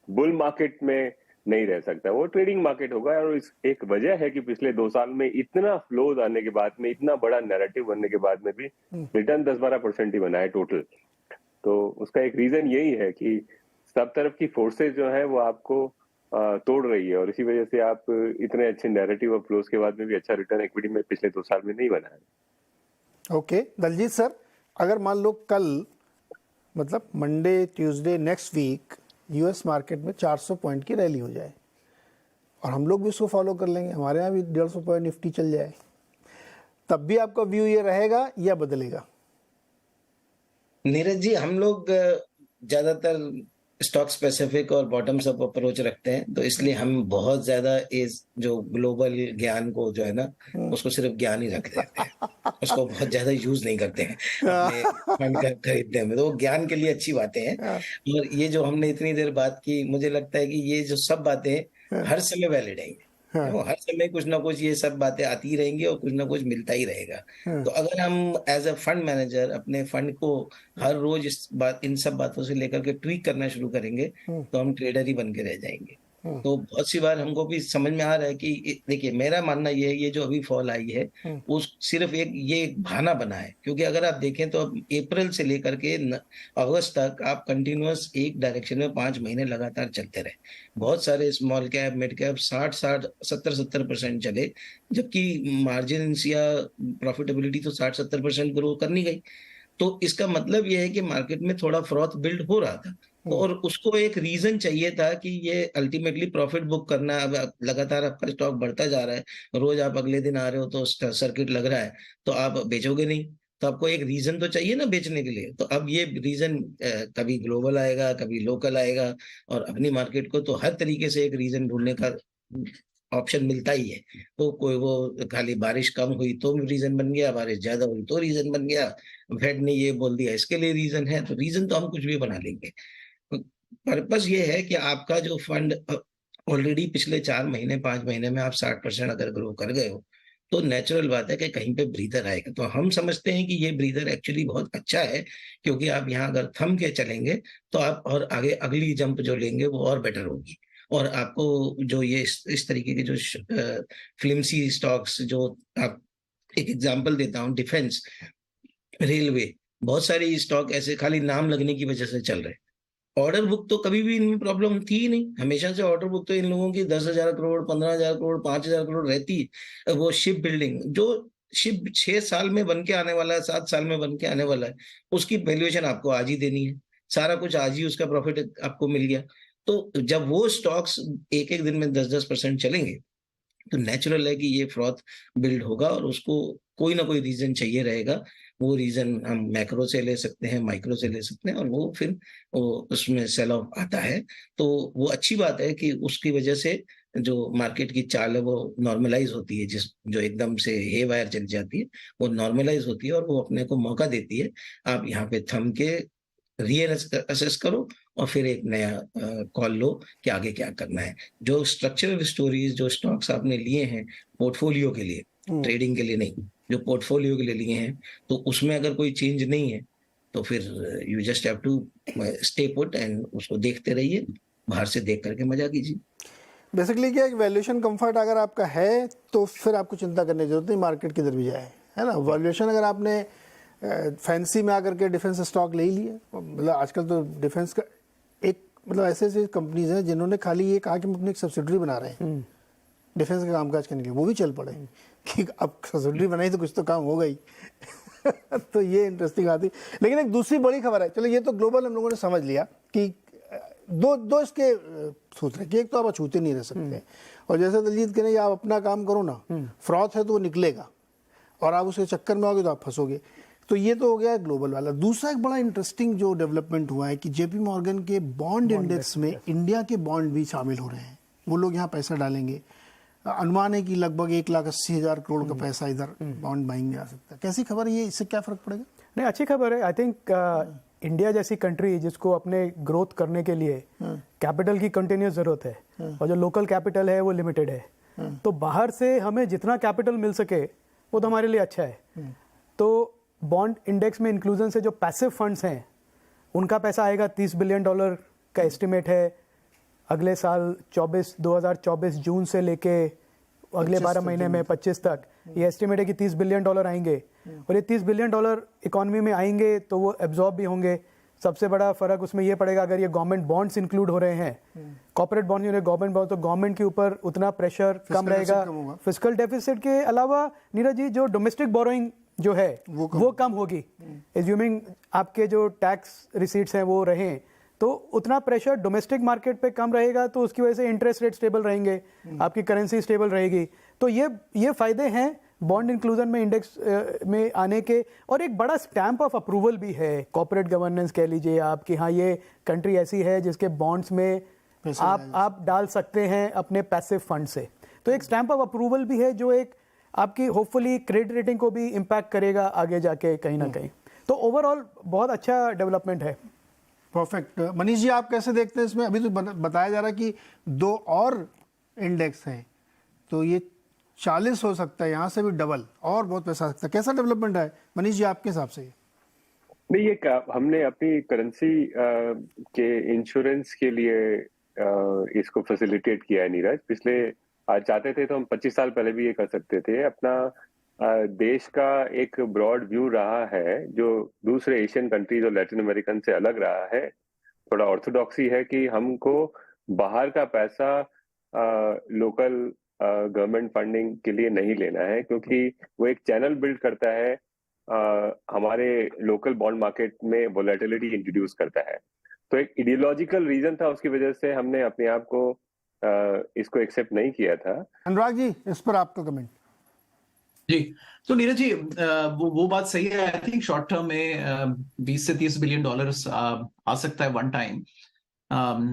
bull market में नहीं रह सकता, वो ट्रेडिंग मार्केट होगा। और इस एक वजह है कि पिछले 2 साल में इतना फ्लोज आने के बाद में, इतना बड़ा नैरेटिव बनने के बाद में भी रिटर्न 10-12% ही बना है टोटल। तो उसका एक रीजन यही है कि सब तरफ की फोर्सेस जो है वो आपको तोड़ रही है, और इसी वजह से आप इतने अच्छे नैरेटिव और फ्लोज के बाद में भी अच्छा रिटर्न इक्विटी में पिछले 2 साल में नहीं बना है। ओके दलजीत सर, अगर मान लो कल मतलब Monday Tuesday next week US market में 400 पॉइंट की रैली हो जाए और हम लोग भी उसको फॉलो कर लेंगे, हमारे यहाँ भी 150 पॉइंट निफ्टी चल जाए, तब भी आपका व्यू ये रहेगा या बदलेगा? नीरज जी, हम लोग ज्यादातर स्टॉक स्पेसिफिक और बॉटम्स अप अप्रोच रखते हैं, तो इसलिए हम बहुत ज्यादा इस जो ग्लोबल ज्ञान को जो है ना उसको सिर्फ ज्ञान ही रख देते हैं, उसको बहुत ज्यादा यूज नहीं करते हैं अपने फंड खरीदने में। तो वो ज्ञान के लिए अच्छी बातें हैं, और ये जो हमने इतनी देर बात की, मुझे लगता है कि ये जो सब बातें हर समय वैलिड हैं, वो हर समय कुछ ना कुछ ये सब बातें आती रहेंगी और कुछ ना कुछ मिलता ही रहेगा। तो अगर हम एज अ फंड मैनेजर अपने फंड को हर रोज इन सब बातों से लेकर के ट्वीक करना शुरू करेंगे तो हम ट्रेडर ही बन के रह जाएंगे। तो बहुत सी बार हमको भी समझ में आ रहा है कि देखिए, मेरा मानना ये है, ये जो अभी फॉल आई है वो सिर्फ एक बहाना बना है। क्योंकि अगर आप देखें तो अब अप्रैल से लेकर के अगस्त तक आप कंटिन्यूअस एक डायरेक्शन में 5 महीने लगातार चलते रहे। बहुत सारे स्मॉल कैप, मिड कैप 60-60, 70-70% चले, जबकि मार्जिन या प्रॉफिटेबिलिटी तो 60-70% ग्रो करनी गई। तो इसका मतलब ये है कि मार्केट में थोड़ा फ्रॉथ बिल्ड हो रहा था और उसको एक रीजन चाहिए था कि ये अल्टीमेटली प्रॉफिट बुक करना। अब लगातार आपका स्टॉक बढ़ता जा रहा है, रोज आप अगले दिन आ रहे हो तो सर्किट लग रहा है, तो आप बेचोगे नहीं, तो आपको एक रीजन तो चाहिए ना बेचने के लिए। तो अब ये रीजन कभी ग्लोबल आएगा, कभी लोकल आएगा, और अपनी मार्केट को तो हर तरीके से एक रीजन ढूंढने का ऑप्शन मिलता ही है। तो कोई वो खाली बारिश कम हुई तो रीजन बन गया, बारिश ज्यादा हुई तो रीजन बन गया, फेड ने ये बोल दिया इसके लिए रीजन है, तो रीजन तो हम कुछ भी बना लेंगे। पर्पस ये है कि आपका जो फंड ऑलरेडी पिछले 4 महीने 5 महीने में आप 60% अगर ग्रो कर गए हो, तो नेचुरल बात है कि कहीं पे ब्रीदर आएगा। तो हम समझते हैं कि ये ब्रीदर एक्चुअली बहुत अच्छा है, क्योंकि आप यहाँ अगर थम के चलेंगे तो आप और आगे अगली जंप जो लेंगे वो और बेटर होगी। और आपको जो ये इस तरीके के जो फ्लिमसी स्टॉक्स, जो आप एक एग्जांपल देता हूँ, डिफेंस, रेलवे, बहुत सारे स्टॉक ऐसे खाली नाम लगने की वजह से चल रहे। ऑर्डर बुक तो कभी भी इनमें प्रॉब्लम थी ही नहीं, हमेशा से ऑर्डर बुक तो इन लोगों की 10,000 करोड़, 15,000 करोड़, 5,000 करोड़ रहती है। वो शिप बिल्डिंग, जो शिप 6 साल में बन के आने वाला है, 7 साल में बन के आने वाला है, उसकी वैल्यूएशन आपको आज ही देनी है, सारा कुछ आज ही उसका प्रॉफिट आपको मिल गया। तो जब वो स्टॉक्स एक एक दिन में 10-10% चलेंगे, तो नेचुरल है कि ये फ्रॉथ बिल्ड होगा और उसको कोई ना कोई रीजन चाहिए रहेगा। वो रीजन हम मैक्रो से ले सकते हैं, माइक्रो से ले सकते हैं, और वो फिर उसमें सेल ऑफ आता है। तो वो अच्छी बात है कि उसकी वजह से जो मार्केट की चाल है वो नॉर्मलाइज होती है, जो एकदम से हे वायर चल जाती है वो नॉर्मलाइज होती है और वो अपने को मौका देती है। आप यहाँ पे थम के रीअसेस करो और फिर एक नया कॉल लो कि आगे क्या करना है। जो स्ट्रक्चरल स्टोरीज, जो स्टॉक्स आपने लिए हैं पोर्टफोलियो के लिए, ट्रेडिंग के लिए नहीं, जो पोर्टफोलियो के लिए लिए हैं, तो उसमें अगर कोई चेंज नहीं है तो फिर you just have to stay put and उसको देखते रहिए, बाहर से देख करके मजा कीजिए। बेसिकली क्या, एक वैल्यूएशन कंफर्ट अगर आपका है तो फिर आपको चिंता करने की जरूरत नहीं, मार्केट किधर भी जाए, है ना। वैल्यूएशन अगर आपने फैंसी में आकर के डिफेंस स्टॉक ले लिए, मतलब आजकल तो डिफेंस का एक मतलब ऐसे ऐसे कंपनीज हैं जिन्होंने खाली ये कहा कि हम अपनी एक सब्सिडरी बना रहे हैं डिफेंस का कामकाज करने के लिए, वो भी चल पड़े कि अब सब्सिडरी बनाई तो कुछ तो काम हो गई। तो ये इंटरेस्टिंग आती। लेकिन एक दूसरी बड़ी खबर है, चलो ये तो ग्लोबल हम लोगों ने समझ लिया कि दो इसके सूत्र है कि एक तो आप अछूते नहीं रह सकते, और जैसे दलजीत कह रहे हैं आप अपना काम करो ना, फ्रॉथ है तो वो निकलेगा और आप उसके चक्कर में आओगे तो आप फंसोगे। तो ये तो हो गया ग्लोबल वाला। दूसरा एक बड़ा इंटरेस्टिंग जो डेवलपमेंट हुआ है कि जेपी मॉर्गन के बॉन्ड इंडेक्स में इंडिया के बॉन्ड भी शामिल हो रहे हैं। वो लोग यहाँ पैसा डालेंगे, अनुमान है कि लगभग 1,80,000 करोड़ का पैसा इधर बॉन्ड बाइंग में आ सकता है। कैसी खबर है ये, इससे क्या फर्क पड़ेगा? नहीं, अच्छी खबर है। आई थिंक इंडिया जैसी कंट्री जिसको अपने ग्रोथ करने के लिए कैपिटल की कंटिन्यूस जरूरत है और जो लोकल कैपिटल है वो लिमिटेड है, तो बाहर से हमें जितना कैपिटल मिल सके वो तो हमारे लिए अच्छा है। तो बॉन्ड इंडेक्स में इंक्लूजन से जो पैसिव फंड्स हैं उनका पैसा आएगा $30 बिलियन का एस्टिमेट है अगले साल 2024 जून से लेके अगले 12 महीने में 25 तक। ये एस्टिमेट है कि $30 बिलियन आएंगे और ये $30 बिलियन इकोनॉमी में आएंगे तो वो एब्जॉर्ब भी होंगे। सबसे बड़ा फर्क उसमें ये पड़ेगा अगर ये गवर्नमेंट बॉन्ड्स इंक्लूड हो रहे हैं, कॉर्पोरेट बॉन्ड नहीं हो रहे, गवर्नमेंट बॉन्ड, तो गवर्नमेंट के ऊपर उतना प्रेशर कम रहेगा। फिस्कल डेफिसिट के अलावा नीरज जी जो डोमेस्टिक बोरोइंग जो है वो कम होगी, एज्यूमिंग आपके जो टैक्स रिसीट्स हैं वो रहें, तो उतना प्रेशर डोमेस्टिक मार्केट पे कम रहेगा, तो उसकी वजह से इंटरेस्ट रेट स्टेबल रहेंगे, आपकी करेंसी स्टेबल रहेगी। तो ये फायदे हैं बॉन्ड इंक्लूजन में, इंडेक्स में आने के। और एक बड़ा स्टैंप ऑफ अप्रूवल भी है, कॉर्पोरेट गवर्नेंस कह लीजिए आप, कि हाँ ये कंट्री ऐसी है जिसके बॉन्ड्स में आप डाल सकते हैं अपने पैसिव फंड से। तो एक स्टैंप ऑफ अप्रूवल भी है जो एक आपकी होपफुली क्रेडिट रेटिंग को भी इम्पैक्ट करेगा आगे जाके कहीं ना कहीं। तो ओवरऑल बहुत अच्छा डेवलपमेंट है। परफेक्ट। मनीष जी आप कैसे देखते हैं इसमें? अभी तो बताया जा रहा है कि 2 और इंडेक्स हैं तो ये 40 हो सकता है, यहाँ से भी डबल और बहुत पैसा आ सकता है। कैसा डेवलपमेंट है मनीष जी आपके हिसाब से? नहीं, ये हमने अपनी करेंसी के इंश्योरेंस के लिए इसको फैसिलिटेट किया है नीरज। पिछले चाहते थे तो हम 25 साल पहले भी ये कर सकते थे। अपना देश का एक ब्रॉड व्यू रहा है जो दूसरे एशियन कंट्रीज और लैटिन अमेरिकन से अलग रहा है। थोड़ा ऑर्थोडॉक्सी है कि हमको बाहर का पैसा लोकल गवर्नमेंट फंडिंग के लिए नहीं लेना है, क्योंकि वो एक चैनल बिल्ड करता है, हमारे लोकल बॉन्ड मार्केट में वोलेटिलिटी इंट्रोड्यूस करता है। तो एक इडियोलॉजिकल रीजन था, उसकी वजह से हमने अपने आप को इसको एक्सेप्ट नहीं किया था। अनुराग जी, इस पर आपका कमेंट। जी, तो नीरज जी, वो बात सही है। आई थिंक शॉर्ट टर्म में 20 से 30 बिलियन डॉलर्स आ सकता है वन टाइम।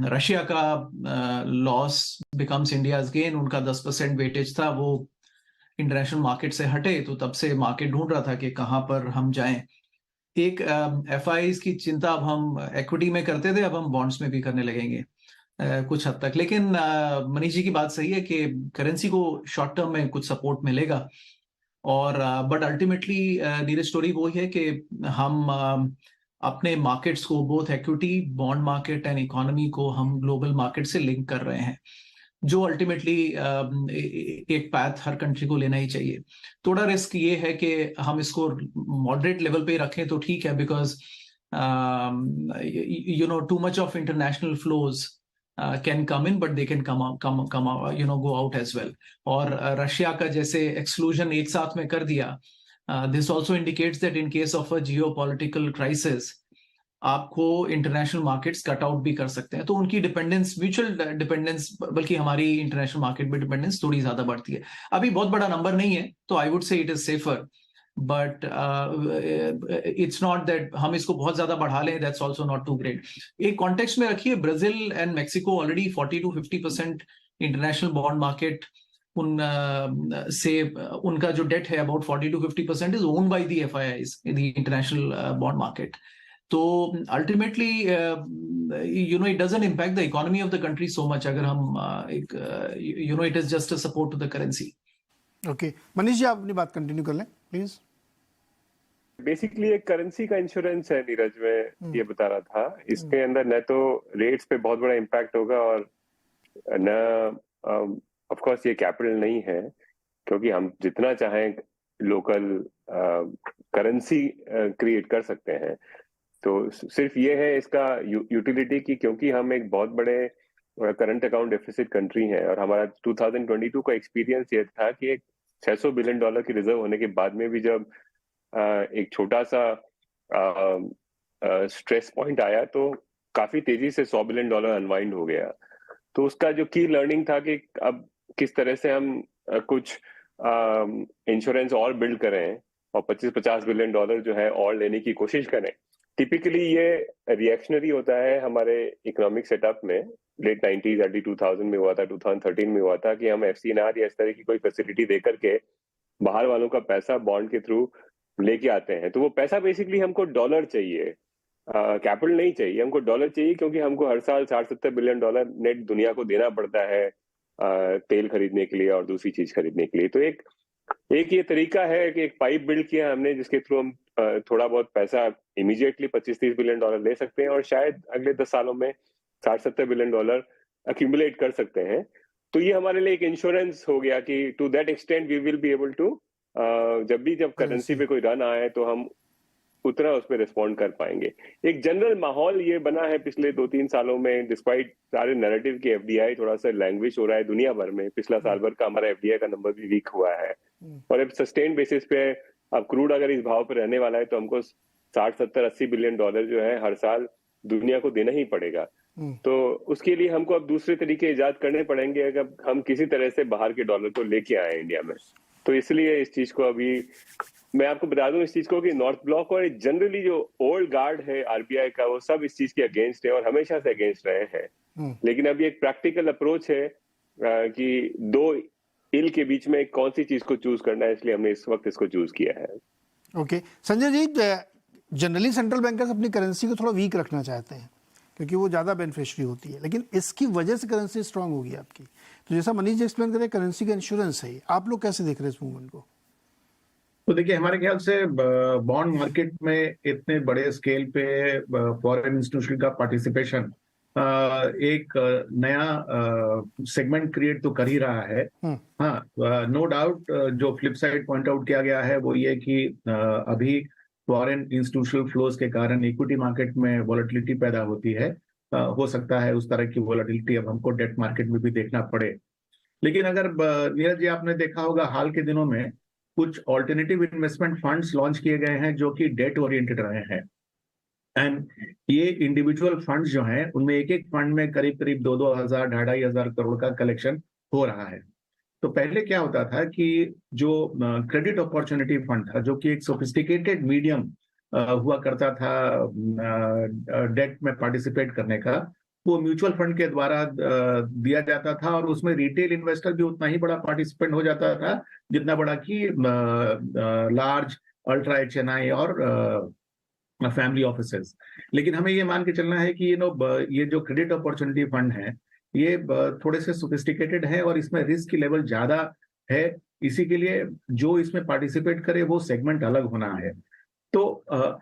रशिया का लॉस बिकम्स इंडियाज गेन। उनका 10% वेटेज था, वो इंटरनेशनल मार्केट से हटे, तो तब से मार्केट ढूंढ रहा था कि कहां पर हम जाएं। एक एफआईज की चिंता अब हम इक्विटी में करते थे, अब हम बॉन्ड्स में भी करने लगेंगे कुछ हद तक। लेकिन मनीष जी की बात सही है कि करेंसी को शॉर्ट टर्म में कुछ सपोर्ट मिलेगा, और बट अल्टीमेटली नीरज स्टोरी वो ही है कि हम अपने मार्केट्स को, both equity, bond market and economy को, हम ग्लोबल मार्केट से लिंक कर रहे हैं, जो अल्टीमेटली एक पैथ हर कंट्री को लेना ही चाहिए। थोड़ा रिस्क ये है कि हम इसको मॉडरेट लेवल पे रखें तो ठीक है, because too much of international flows can come in, but they can go out as well. और रशिया का जैसे एक्सक्लूजन एक साथ में कर दिया, this also indicates that in case of a geopolitical crisis आपको इंटरनेशनल मार्केट्स कट आउट भी कर सकते हैं। तो उनकी डिपेंडेंस, म्यूचुअल डिपेंडेंस, बल्कि हमारी इंटरनेशनल मार्केट में डिपेंडेंस थोड़ी ज्यादा बढ़ती है। अभी बहुत बड़ा नंबर नहीं है, तो I would say it is safer, but it's not that हम इसको बहुत ज्यादा बढ़ा लें, that's also not too great. एक कॉन्टेक्स्ट में रखिए, Brazil and Mexico already 40 to 50% international bond market से उनका जो डेट है about 40 to 50% is owned by the FIIs, the international bond market. तो ultimately it doesn't impact the economy of the country so much अगर हम it is just a support to the currency. Okay, Manish ji आप अपनी बात continue कर लें please. Basically एक currency का इंश्योरेंस है नीरज, मैं ये बता रहा था। इसके अंदर न तो रेट्स पे बहुत बड़ा इम्पैक्ट होगा, और न ऑफ कोर्स ये कैपिटल नहीं है, क्योंकि हम जितना चाहें लोकल करेंसी क्रिएट कर सकते हैं। तो सिर्फ ये है इसका यूटिलिटी की, क्योंकि हम एक बहुत बड़े करंट अकाउंट डेफिसिट कंट्री हैं, और हमारा 2022 का एक्सपीरियंस ये था कि एक $600 बिलियन की रिजर्व होने के बाद में भी जब एक छोटा सा स्ट्रेस पॉइंट आया तो काफी तेजी से $100 बिलियन अनवाइंड हो गया। तो उसका जो की लर्निंग था कि अब किस तरह से हम कुछ इंश्योरेंस और बिल्ड करें और 25-50 बिलियन डॉलर जो है और लेने की कोशिश करें। टिपिकली ये रिएक्शनरी होता है हमारे इकोनॉमिक सेटअप में। लेट 90s, अर्ली 2000 में हुआ था, 2013 में हुआ था कि हम FCNR या इस तरह की कोई फैसिलिटी दे करके बाहर वालों का पैसा बॉन्ड के थ्रू लेके आते हैं। तो वो पैसा बेसिकली हमको डॉलर चाहिए, कैपिटल नहीं चाहिए, हमको डॉलर चाहिए, क्योंकि हमको हर साल 60-70 बिलियन डॉलर नेट दुनिया को देना पड़ता है तेल खरीदने के लिए और दूसरी चीज खरीदने के लिए। तो एक ये तरीका है कि एक पाइप बिल्ड किया हमने, जिसके थ्रू हम थोड़ा बहुत पैसा इमीडिएटली 25-30 बिलियन डॉलर ले सकते हैं, और शायद अगले 10 सालों में 60-70 बिलियन डॉलर अक्यूमुलेट कर सकते हैं। तो ये हमारे लिए एक इंश्योरेंस हो गया कि to that extent we will be able to, जब करेंसी पे कोई रन आए तो हम उतना उस पर रिस्पॉन्ड कर पाएंगे। एक जनरल माहौल ये बना है पिछले 2-3 सालों में, डिस्पाइट सारे नैरेटिव के FDI थोड़ा सा लैंग्वेज हो रहा है दुनिया भर में। पिछला साल भर का हमारा FDI का नंबर भी वीक हुआ है, और अब सस्टेन बेसिस पे अब क्रूड अगर इस भाव पे रहने वाला है तो हमको 60-70-80 बिलियन डॉलर जो है हर साल दुनिया को देना ही पड़ेगा। तो उसके लिए हमको अब दूसरे तरीके इजाद करने पड़ेंगे अगर हम किसी तरह से बाहर के डॉलर को लेके आए इंडिया में। तो इसलिए इस चीज को अभी मैं आपको बता दूं इस चीज को कि नॉर्थ ब्लॉक और जनरली जो ओल्ड गार्ड है RBI का, वो सब इस चीज के अगेंस्ट है और हमेशा से अगेंस्ट रहे हैं। लेकिन अभी एक प्रैक्टिकल अप्रोच है कि दो इल के बीच में कौन सी चीज को चूज करना है, इसलिए हमने इस वक्त इसको चूज किया है। Okay, Sanjay ji, generally central bankers अपनी करेंसी को थोड़ा वीक रखना चाहते हैं, क्योंकि वो ज़्यादा बेनिफिशियरी होती है, लेकिन इसकी वजह से करेंसी स्ट्रांग होगी आपकी। तो जैसा मनीष जी एक्सप्लेन करें, करेंसी का इंश्योरेंस है, आप लोग कैसे देख रहे हैं इस मूवमेंट को? तो देखिए, हमारे ख्याल से बॉन्ड मार्केट में इतने बड़े स्केल पे फॉरेन इंस्टीट्यूशन का पार्टिसिपेशन एक नया सेगमेंट क्रिएट तो कर ही रहा है। हाँ, नो डाउट, जो फ्लिप साइड पॉइंट आउट किया गया है वो ये कि अभी फॉरेन इंस्टीट्यूशनल फ्लोज के कारण इक्विटी मार्केट में वॉलेटिलिटी पैदा होती है। हो सकता है उस तरह की वॉलेटिलिटी अब हमको डेट मार्केट में भी देखना पड़े। लेकिन अगर नीरज जी, आपने देखा होगा हाल के दिनों में कुछ ऑल्टरनेटिव इन्वेस्टमेंट फंड्स लॉन्च किए गए हैं जो कि डेट ओरिएंटेड रहे हैं। एंड ये इंडिविजुअल फंड्स जो हैं उनमें एक एक फंड में करीब करीब 2,000 2,500 करोड़ का कलेक्शन हो रहा है। तो पहले क्या होता था कि जो क्रेडिट अपॉर्चुनिटी फंड था, जो कि एक सोफिस्टिकेटेड मीडियम हुआ करता था डेट में पार्टिसिपेट करने का, वो म्यूचुअल फंड के द्वारा दिया जाता था और उसमें रिटेल इन्वेस्टर भी उतना ही बड़ा पार्टिसिपेंट हो जाता था जितना बड़ा कि लार्ज अल्ट्रा HNI और फैमिली ऑफिसेस। लेकिन हमें ये मान के चलना है कि ये जो क्रेडिट अपॉर्चुनिटी फंड है ये थोड़े से सोफिस्टिकेटेड है और इसमें रिस्क की लेवल ज्यादा है। इसी के लिए जो इसमें पार्टिसिपेट करे वो सेगमेंट अलग होना है। तो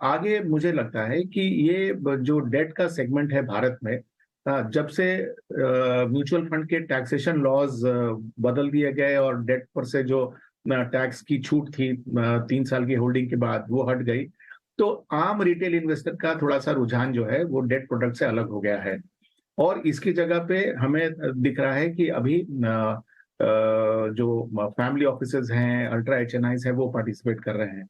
आगे मुझे लगता है कि ये जो डेट का सेगमेंट है भारत में, जब से म्यूचुअल फंड के टैक्सेशन लॉज बदल दिए गए और डेट पर से जो टैक्स की छूट थी 3 साल की होल्डिंग के बाद वो हट गई, तो आम रिटेल इन्वेस्टर का थोड़ा सा रुझान जो है वो डेट प्रोडक्ट से अलग हो गया है। और इसकी जगह पे हमें दिख रहा है कि अभी जो फैमिली ऑफिसेज हैं, अल्ट्रा HNIs हैं, वो पार्टिसिपेट कर रहे हैं।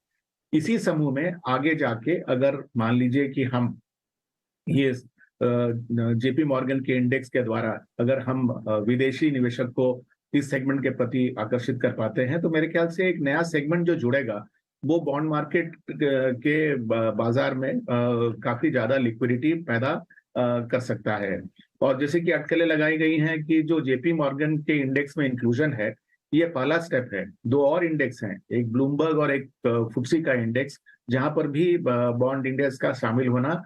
इसी समूह में आगे जाके अगर मान लीजिए कि हम ये JP मॉर्गन के इंडेक्स के द्वारा अगर हम विदेशी निवेशक को इस सेगमेंट के प्रति आकर्षित कर पाते हैं, तो मेरे ख्याल से एक नया सेगमेंट जो जुड़ेगा वो बॉन्ड मार्केट के बाजार में काफी ज्यादा लिक्विडिटी पैदा कर सकता है। और जैसे कि अटकलें लगाई गई हैं कि जो JP मॉर्गन के इंडेक्स में इंक्लूजन है, ये पहला स्टेप है। 2 और इंडेक्स हैं, एक ब्लूमबर्ग और एक FTSE का इंडेक्स, जहां पर भी बॉन्ड इंडेक्स का शामिल होना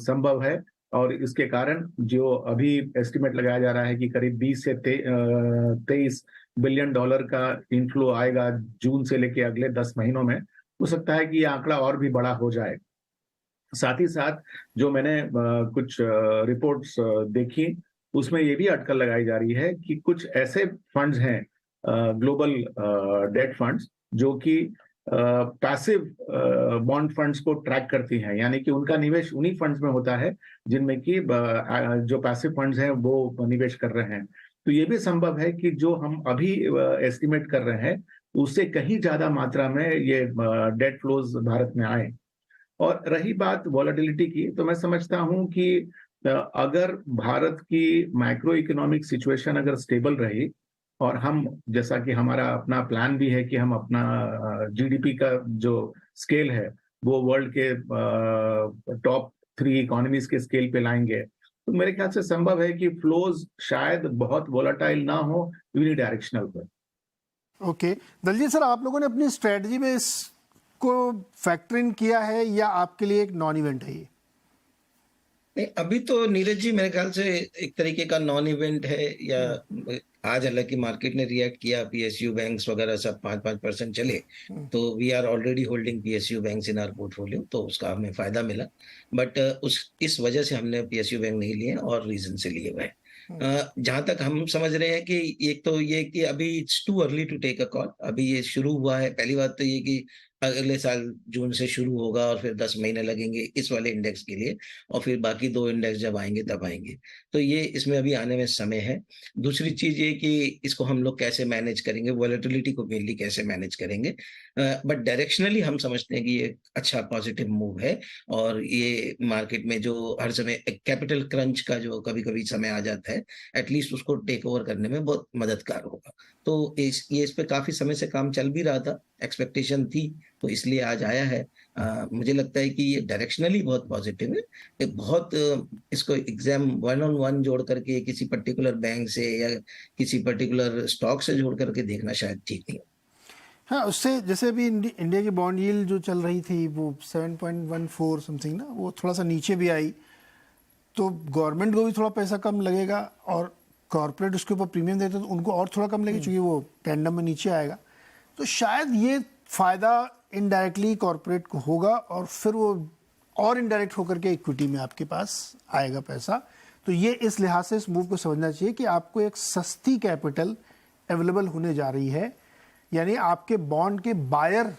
संभव है। और इसके कारण जो अभी एस्टिमेट लगाया जा रहा है कि करीब 20 से 23 बिलियन डॉलर का इनफ्लो आएगा जून से लेके अगले 10 महीनों में, हो सकता है कि ये आंकड़ा और भी बड़ा हो जाए। साथ ही साथ जो मैंने कुछ रिपोर्ट्स देखी, उसमें ये भी अटकल लगाई जा रही है कि कुछ ऐसे फंड्स हैं, ग्लोबल डेट फंड्स, जो कि पैसिव बॉन्ड फंड्स को ट्रैक करती हैं, यानी कि उनका निवेश उन्हीं फंड्स में होता है जिनमें कि जो पैसिव फंड्स हैं वो निवेश कर रहे हैं। तो ये भी संभव है कि जो हम अभी एस्टिमेट कर रहे हैं उससे कहीं ज्यादा मात्रा में ये डेट फ्लोज भारत में आए। और रही बात वॉलेटिलिटी की, तो मैं समझता हूं कि अगर भारत की मैक्रो इकोनॉमिक सिचुएशन अगर स्टेबल रही, और हम, जैसा कि हमारा अपना प्लान भी है कि हम अपना GDP का जो स्केल है वो वर्ल्ड के टॉप 3 इकोनॉमीज के स्केल पे लाएंगे, तो मेरे ख्याल से संभव है कि फ्लोज शायद बहुत वोलेटाइल ना हो, यूनिडायरेक्शनल पर। ओके, दलजीत सर, आप लोगों ने अपनी स्ट्रेटजी में इसको फैक्टर इन किया है या आपके लिए एक नॉन इवेंट है ये? नहीं, अभी तो नीरज जी मेरे ख्याल से एक तरीके का नॉन इवेंट है। या आज हालांकि मार्केट ने रिएक्ट किया, PSU बैंक्स वगैरह सब 5% चले, तो we are already holding PSU banks in our portfolio, तो उसका हमें फायदा मिला। बट इस वजह से हमने PSU बैंक नहीं लिए और रीजन से लिए हुए। जहां तक हम समझ रहे हैं कि एक तो ये कि अभी it's too early to take a call. अभी ये शुरू हुआ है। पहली बात तो ये कि अगले साल जून से शुरू होगा और फिर 10 महीने लगेंगे इस वाले इंडेक्स के लिए, और फिर बाकी 2 इंडेक्स जब आएंगे तब आएंगे। तो ये इसमें अभी आने में समय है। दूसरी चीज ये कि इसको हम लोग कैसे मैनेज करेंगे, वॉलेटिलिटी को मेनली कैसे मैनेज करेंगे। बट डायरेक्शनली हम समझते हैं कि ये अच्छा पॉजिटिव मूव है, और ये मार्केट में जो हर समय कैपिटल क्रंच का जो कभी कभी समय आ जाता है, एटलीस्ट उसको टेक ओवर करने में बहुत मददगार होगा। तो इस पे काफी समय से काम चल भी रहा था, एक्सपेक्टेशन थी, तो इसलिए आज आया है। मुझे लगता है कि ये डायरेक्शनली बहुत पॉजिटिव है। बहुत इसको एग्जाम 1-on-1 जोड़ करके किसी पर्टिकुलर बैंक से या किसी पर्टिकुलर स्टॉक से जोड़ करके देखना शायद ठीक नहीं। हाँ, उससे जैसे अभी इंडिया की बॉन्ड यील्ड जो चल रही थी वो 7.14 समथिंग ना, वो थोड़ा सा नीचे भी आई। तो गवर्नमेंट को भी थोड़ा पैसा कम लगेगा और कॉर्पोरेट उसके ऊपर प्रीमियम देते तो उनको और थोड़ा कम लगेगा, क्योंकि वो टेंडम में नीचे आएगा। तो शायद ये फ़ायदा इनडायरेक्टली कॉर्पोरेट को होगा और फिर वो और इनडायरेक्ट होकर के इक्विटी में आपके पास आएगा पैसा। तो ये इस लिहाज से इस मूव को समझना चाहिए कि आपको एक सस्ती कैपिटल अवेलेबल होने जा रही है, यानी आपके बॉन्ड के बायर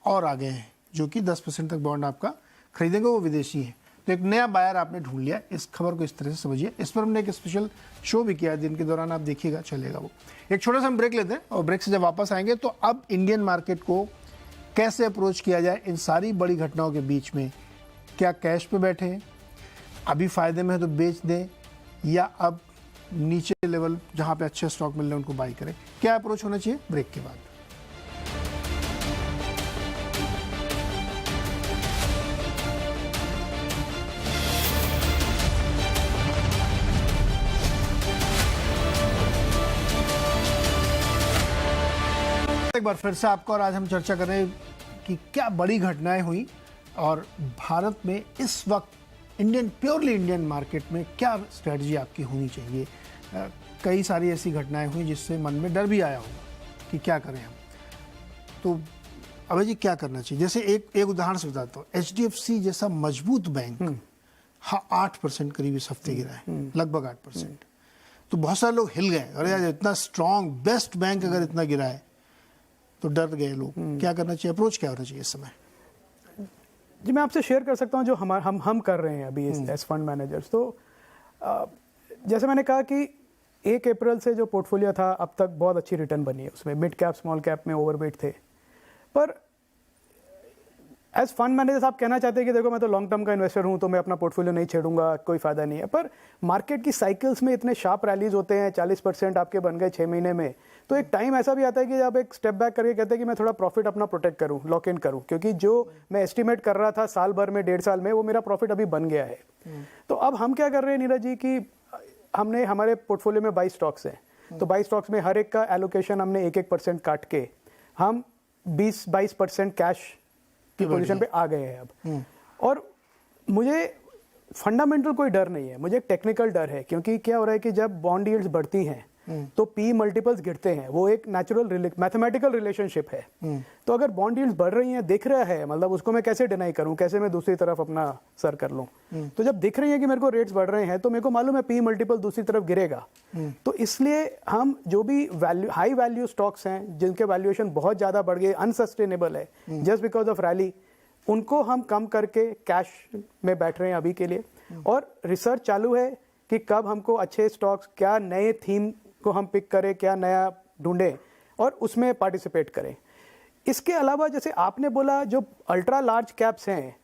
और आ गए हैं, जो कि 10% तक बॉन्ड आपका खरीदेंगे, वो विदेशी है। तो एक नया बायर आपने ढूंढ लिया। इस खबर को इस तरह से समझिए। इस पर हमने एक स्पेशल शो भी किया, दिन के दौरान आप देखिएगा, चलेगा वो। एक छोटा सा हम ब्रेक लेते हैं और ब्रेक से जब वापस आएंगे तो अब इंडियन मार्केट को कैसे अप्रोच किया जाए इन सारी बड़ी घटनाओं के बीच में। क्या कैश पे बैठे हैं, अभी फ़ायदे में है तो बेच दें, या अब नीचे लेवल जहाँ पे अच्छे स्टॉक मिल रहे हैं उनको बाई करें, क्या अप्रोच होना चाहिए, ब्रेक के बाद। एक बार फिर से आपको, और आज हम चर्चा कर रहे हैं कि क्या बड़ी घटनाएं हुई और भारत में इस वक्त इंडियन, प्योरली इंडियन मार्केट में क्या स्ट्रेटजी आपकी होनी चाहिए। कई सारी ऐसी घटनाएं हुई जिससे मन में डर भी आया होगा कि क्या करें हम। तो अभय जी क्या करना चाहिए? जैसे एक उदाहरण से बताता हूँ, HDFC जैसा मजबूत बैंक 8% करीब इस हफ्ते गिरा है, लगभग 8%। तो बहुत सारे लोग हिल गए, अरे यार इतना स्ट्रॉन्ग बेस्ट बैंक अगर इतना गिरा है तो डर गए लोग। क्या करना चाहिए, अप्रोच क्या होना चाहिए इस समय? जी मैं आपसे शेयर कर सकता हूँ जो हम कर रहे हैं अभी एज फंड मैनेजर्स। तो जैसे मैंने कहा कि 1 अप्रैल से जो पोर्टफोलियो था अब तक बहुत अच्छी रिटर्न बनी है, उसमें मिड कैप स्मॉल कैप में ओवरवेट थे। पर एज फंड मैनेजर्स आप कहना चाहते हैं कि देखो मैं तो लॉन्ग टर्म का इन्वेस्टर हूँ तो मैं अपना पोर्टफोलियो नहीं छेड़ूंगा, कोई फायदा नहीं है। पर मार्केट की साइकिल्स में इतने शार्प रैलीज होते हैं, 40% आपके बन गए 6 महीने में। तो एक टाइम ऐसा भी आता है कि जब एक स्टेप बैक करके कहते हैं कि मैं थोड़ा प्रॉफिट अपना प्रोटेक्ट करूं, लॉक इन करूं, क्योंकि जो मैं एस्टिमेट कर रहा था साल भर में, 1.5 साल में, वो मेरा प्रॉफिट अभी बन गया है। तो अब हम क्या कर रहे हैं नीरज जी कि हमने हमारे पोर्टफोलियो में 22 स्टॉक्स हैं, तो 22 स्टॉक्स में हर एक का एलोकेशन हमने 1-1% काट के हम 20-22% कैश की पोजीशन पे आ गए हैं अब। और मुझे फंडामेंटल कोई डर नहीं है, मुझे टेक्निकल डर है। क्योंकि क्या हो रहा है कि जब बॉन्ड यील्ड्स बढ़ती हैं तो पी मल्टीपल्स गिरते हैं, वो एक नेचुरल मैथमेटिकल रिलेशनशिप है। तो अगर बॉन्ड यील्ड्स बढ़ रही हैं, दिख रहा है, मतलब उसको मैं कैसे डिनाई करूं, कैसे मैं दूसरी तरफ अपना सर कर लूं। तो जब दिख रही है कि मेरे को रेट्स बढ़ रहे हैं तो मेरे को मालूम है पी मल्टीपल दूसरी तरफ गिरेगा। तो इसलिए हम जो भी हाई वैल्यू स्टॉक्स हैं जिनके वैल्यूएशन बहुत ज्यादा बढ़ गए, अनसस्टेनेबल है जस्ट बिकॉज ऑफ रैली, उनको हम कम करके कैश में बैठ रहे हैं अभी के लिए। और रिसर्च चालू है कि कब हमको अच्छे स्टॉक्स, क्या नए थीम को हम पिक करें, क्या नया ढूंढें और उसमें पार्टिसिपेट करें। इसके अलावा जैसे आपने बोला जो अल्ट्रा लार्ज कैप्स हैं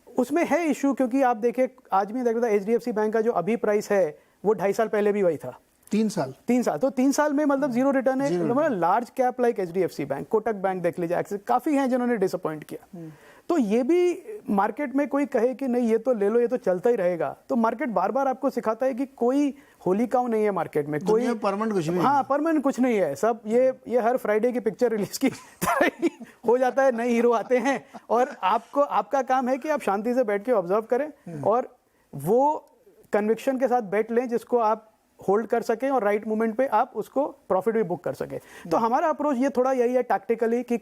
उसमें है इशू, क्योंकि आप देखें आज भी देख रहा था HDFC बैंक का जो अभी प्राइस है वो 2.5 साल पहले भी वही था। 3 साल तो 3 साल में मतलब जीरो रिटर्न है। मतलब large cap like HDFC bank, Kotak bank देख लीजिए, एक्सिस, काफी हैं जिन्होंने डिसअपॉइंट किया। तो ये भी मार्केट में कोई कहे कि नहीं ये तो ले लो, ये तो चलता ही रहेगा, तो मार्केट बार बार आपको सिखाता है कि कोई होली काउ नहीं है मार्केट में, कोई परमानेंट कुछ नहीं। हाँ, परमानेंट कुछ नहीं है। सब ये हर फ्राइडे की पिक्चर रिलीज की तरह ही हो जाता है, नए हीरो आते हैं और आपका काम है कि आप शांति से बैठ के ऑब्जर्व करें और वो कन्विक्शन के साथ बैठ लें जिसको आप होल्ड कर सकें और राइट मोमेंट पे आप उसको प्रॉफिट भी बुक कर सकें। तो हमारा अप्रोच ये थोड़ा यही है टैक्टिकली कि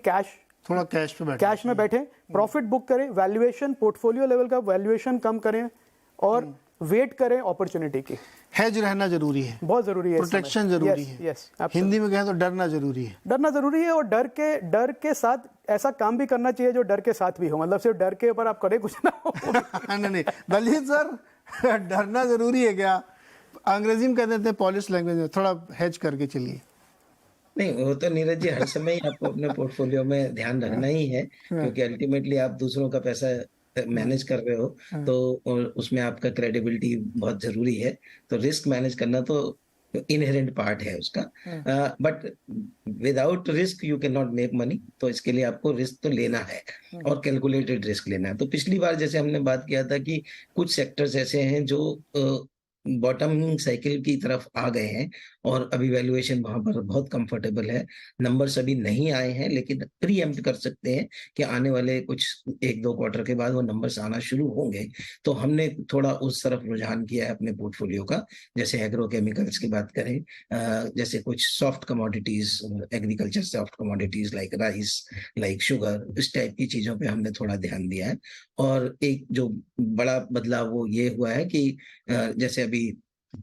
थोड़ा कैश में बैठे, प्रॉफिट बुक करें, वैल्यूएशन पोर्टफोलियो लेवल का वैल्यूएशन कम करें और वेट करें अपॉर्चुनिटी की। हेज रहना जरूरी है, बहुत जरूरी है, प्रोटेक्शन जरूरी है। हिंदी में कहें तो डरना जरूरी है। डरना जरूरी है और डर के साथ ऐसा काम भी करना चाहिए जो डर के साथ भी हो, मतलब सिर्फ डर के ऊपर आप करें कुछ ना हो। नहीं दलजीत सर, डरना जरूरी है क्या? अंग्रेजी में कह देते हैं पॉलिश लैंग्वेज में, थोड़ा हेज करके चलिए। नहीं, वो तो नीरज जी हर समय ही आपको अपने पोर्टफोलियो में ध्यान रखना ही है, क्योंकि अल्टीमेटली आप दूसरों का पैसा मैनेज कर रहे हो तो उसमें आपका क्रेडिबिलिटी बहुत जरूरी है। तो रिस्क मैनेज करना तो इनहेरेंट पार्ट है उसका, but without risk you can not make money. तो इसके लिए आपको रिस्क तो लेना है और कैलकुलेटेड रिस्क लेना है। तो पिछली बार जैसे हमने बात किया था कि कुछ सेक्टर्स ऐसे हैं जो बॉटमिंग साइकिल की तरफ आ गए हैं और अभी वैल्यूएशन वहां पर बहुत कंफर्टेबल है। नंबर्स अभी नहीं आए हैं, लेकिन प्रीएम्प्ट कर सकते हैं कि आने वाले कुछ 1-2 क्वार्टर के बाद वो नंबर्स आना शुरू होंगे। तो हमने थोड़ा उस तरफ रुझान किया है अपने पोर्टफोलियो का। जैसे एग्रोकेमिकल्स की बात करें, जैसे कुछ soft commodities, agriculture soft commodities like rice, like sugar, इस टाइप की चीजों पे हमने थोड़ा ध्यान दिया है। और एक जो बड़ा बदलाव वो ये हुआ है कि जैसे अभी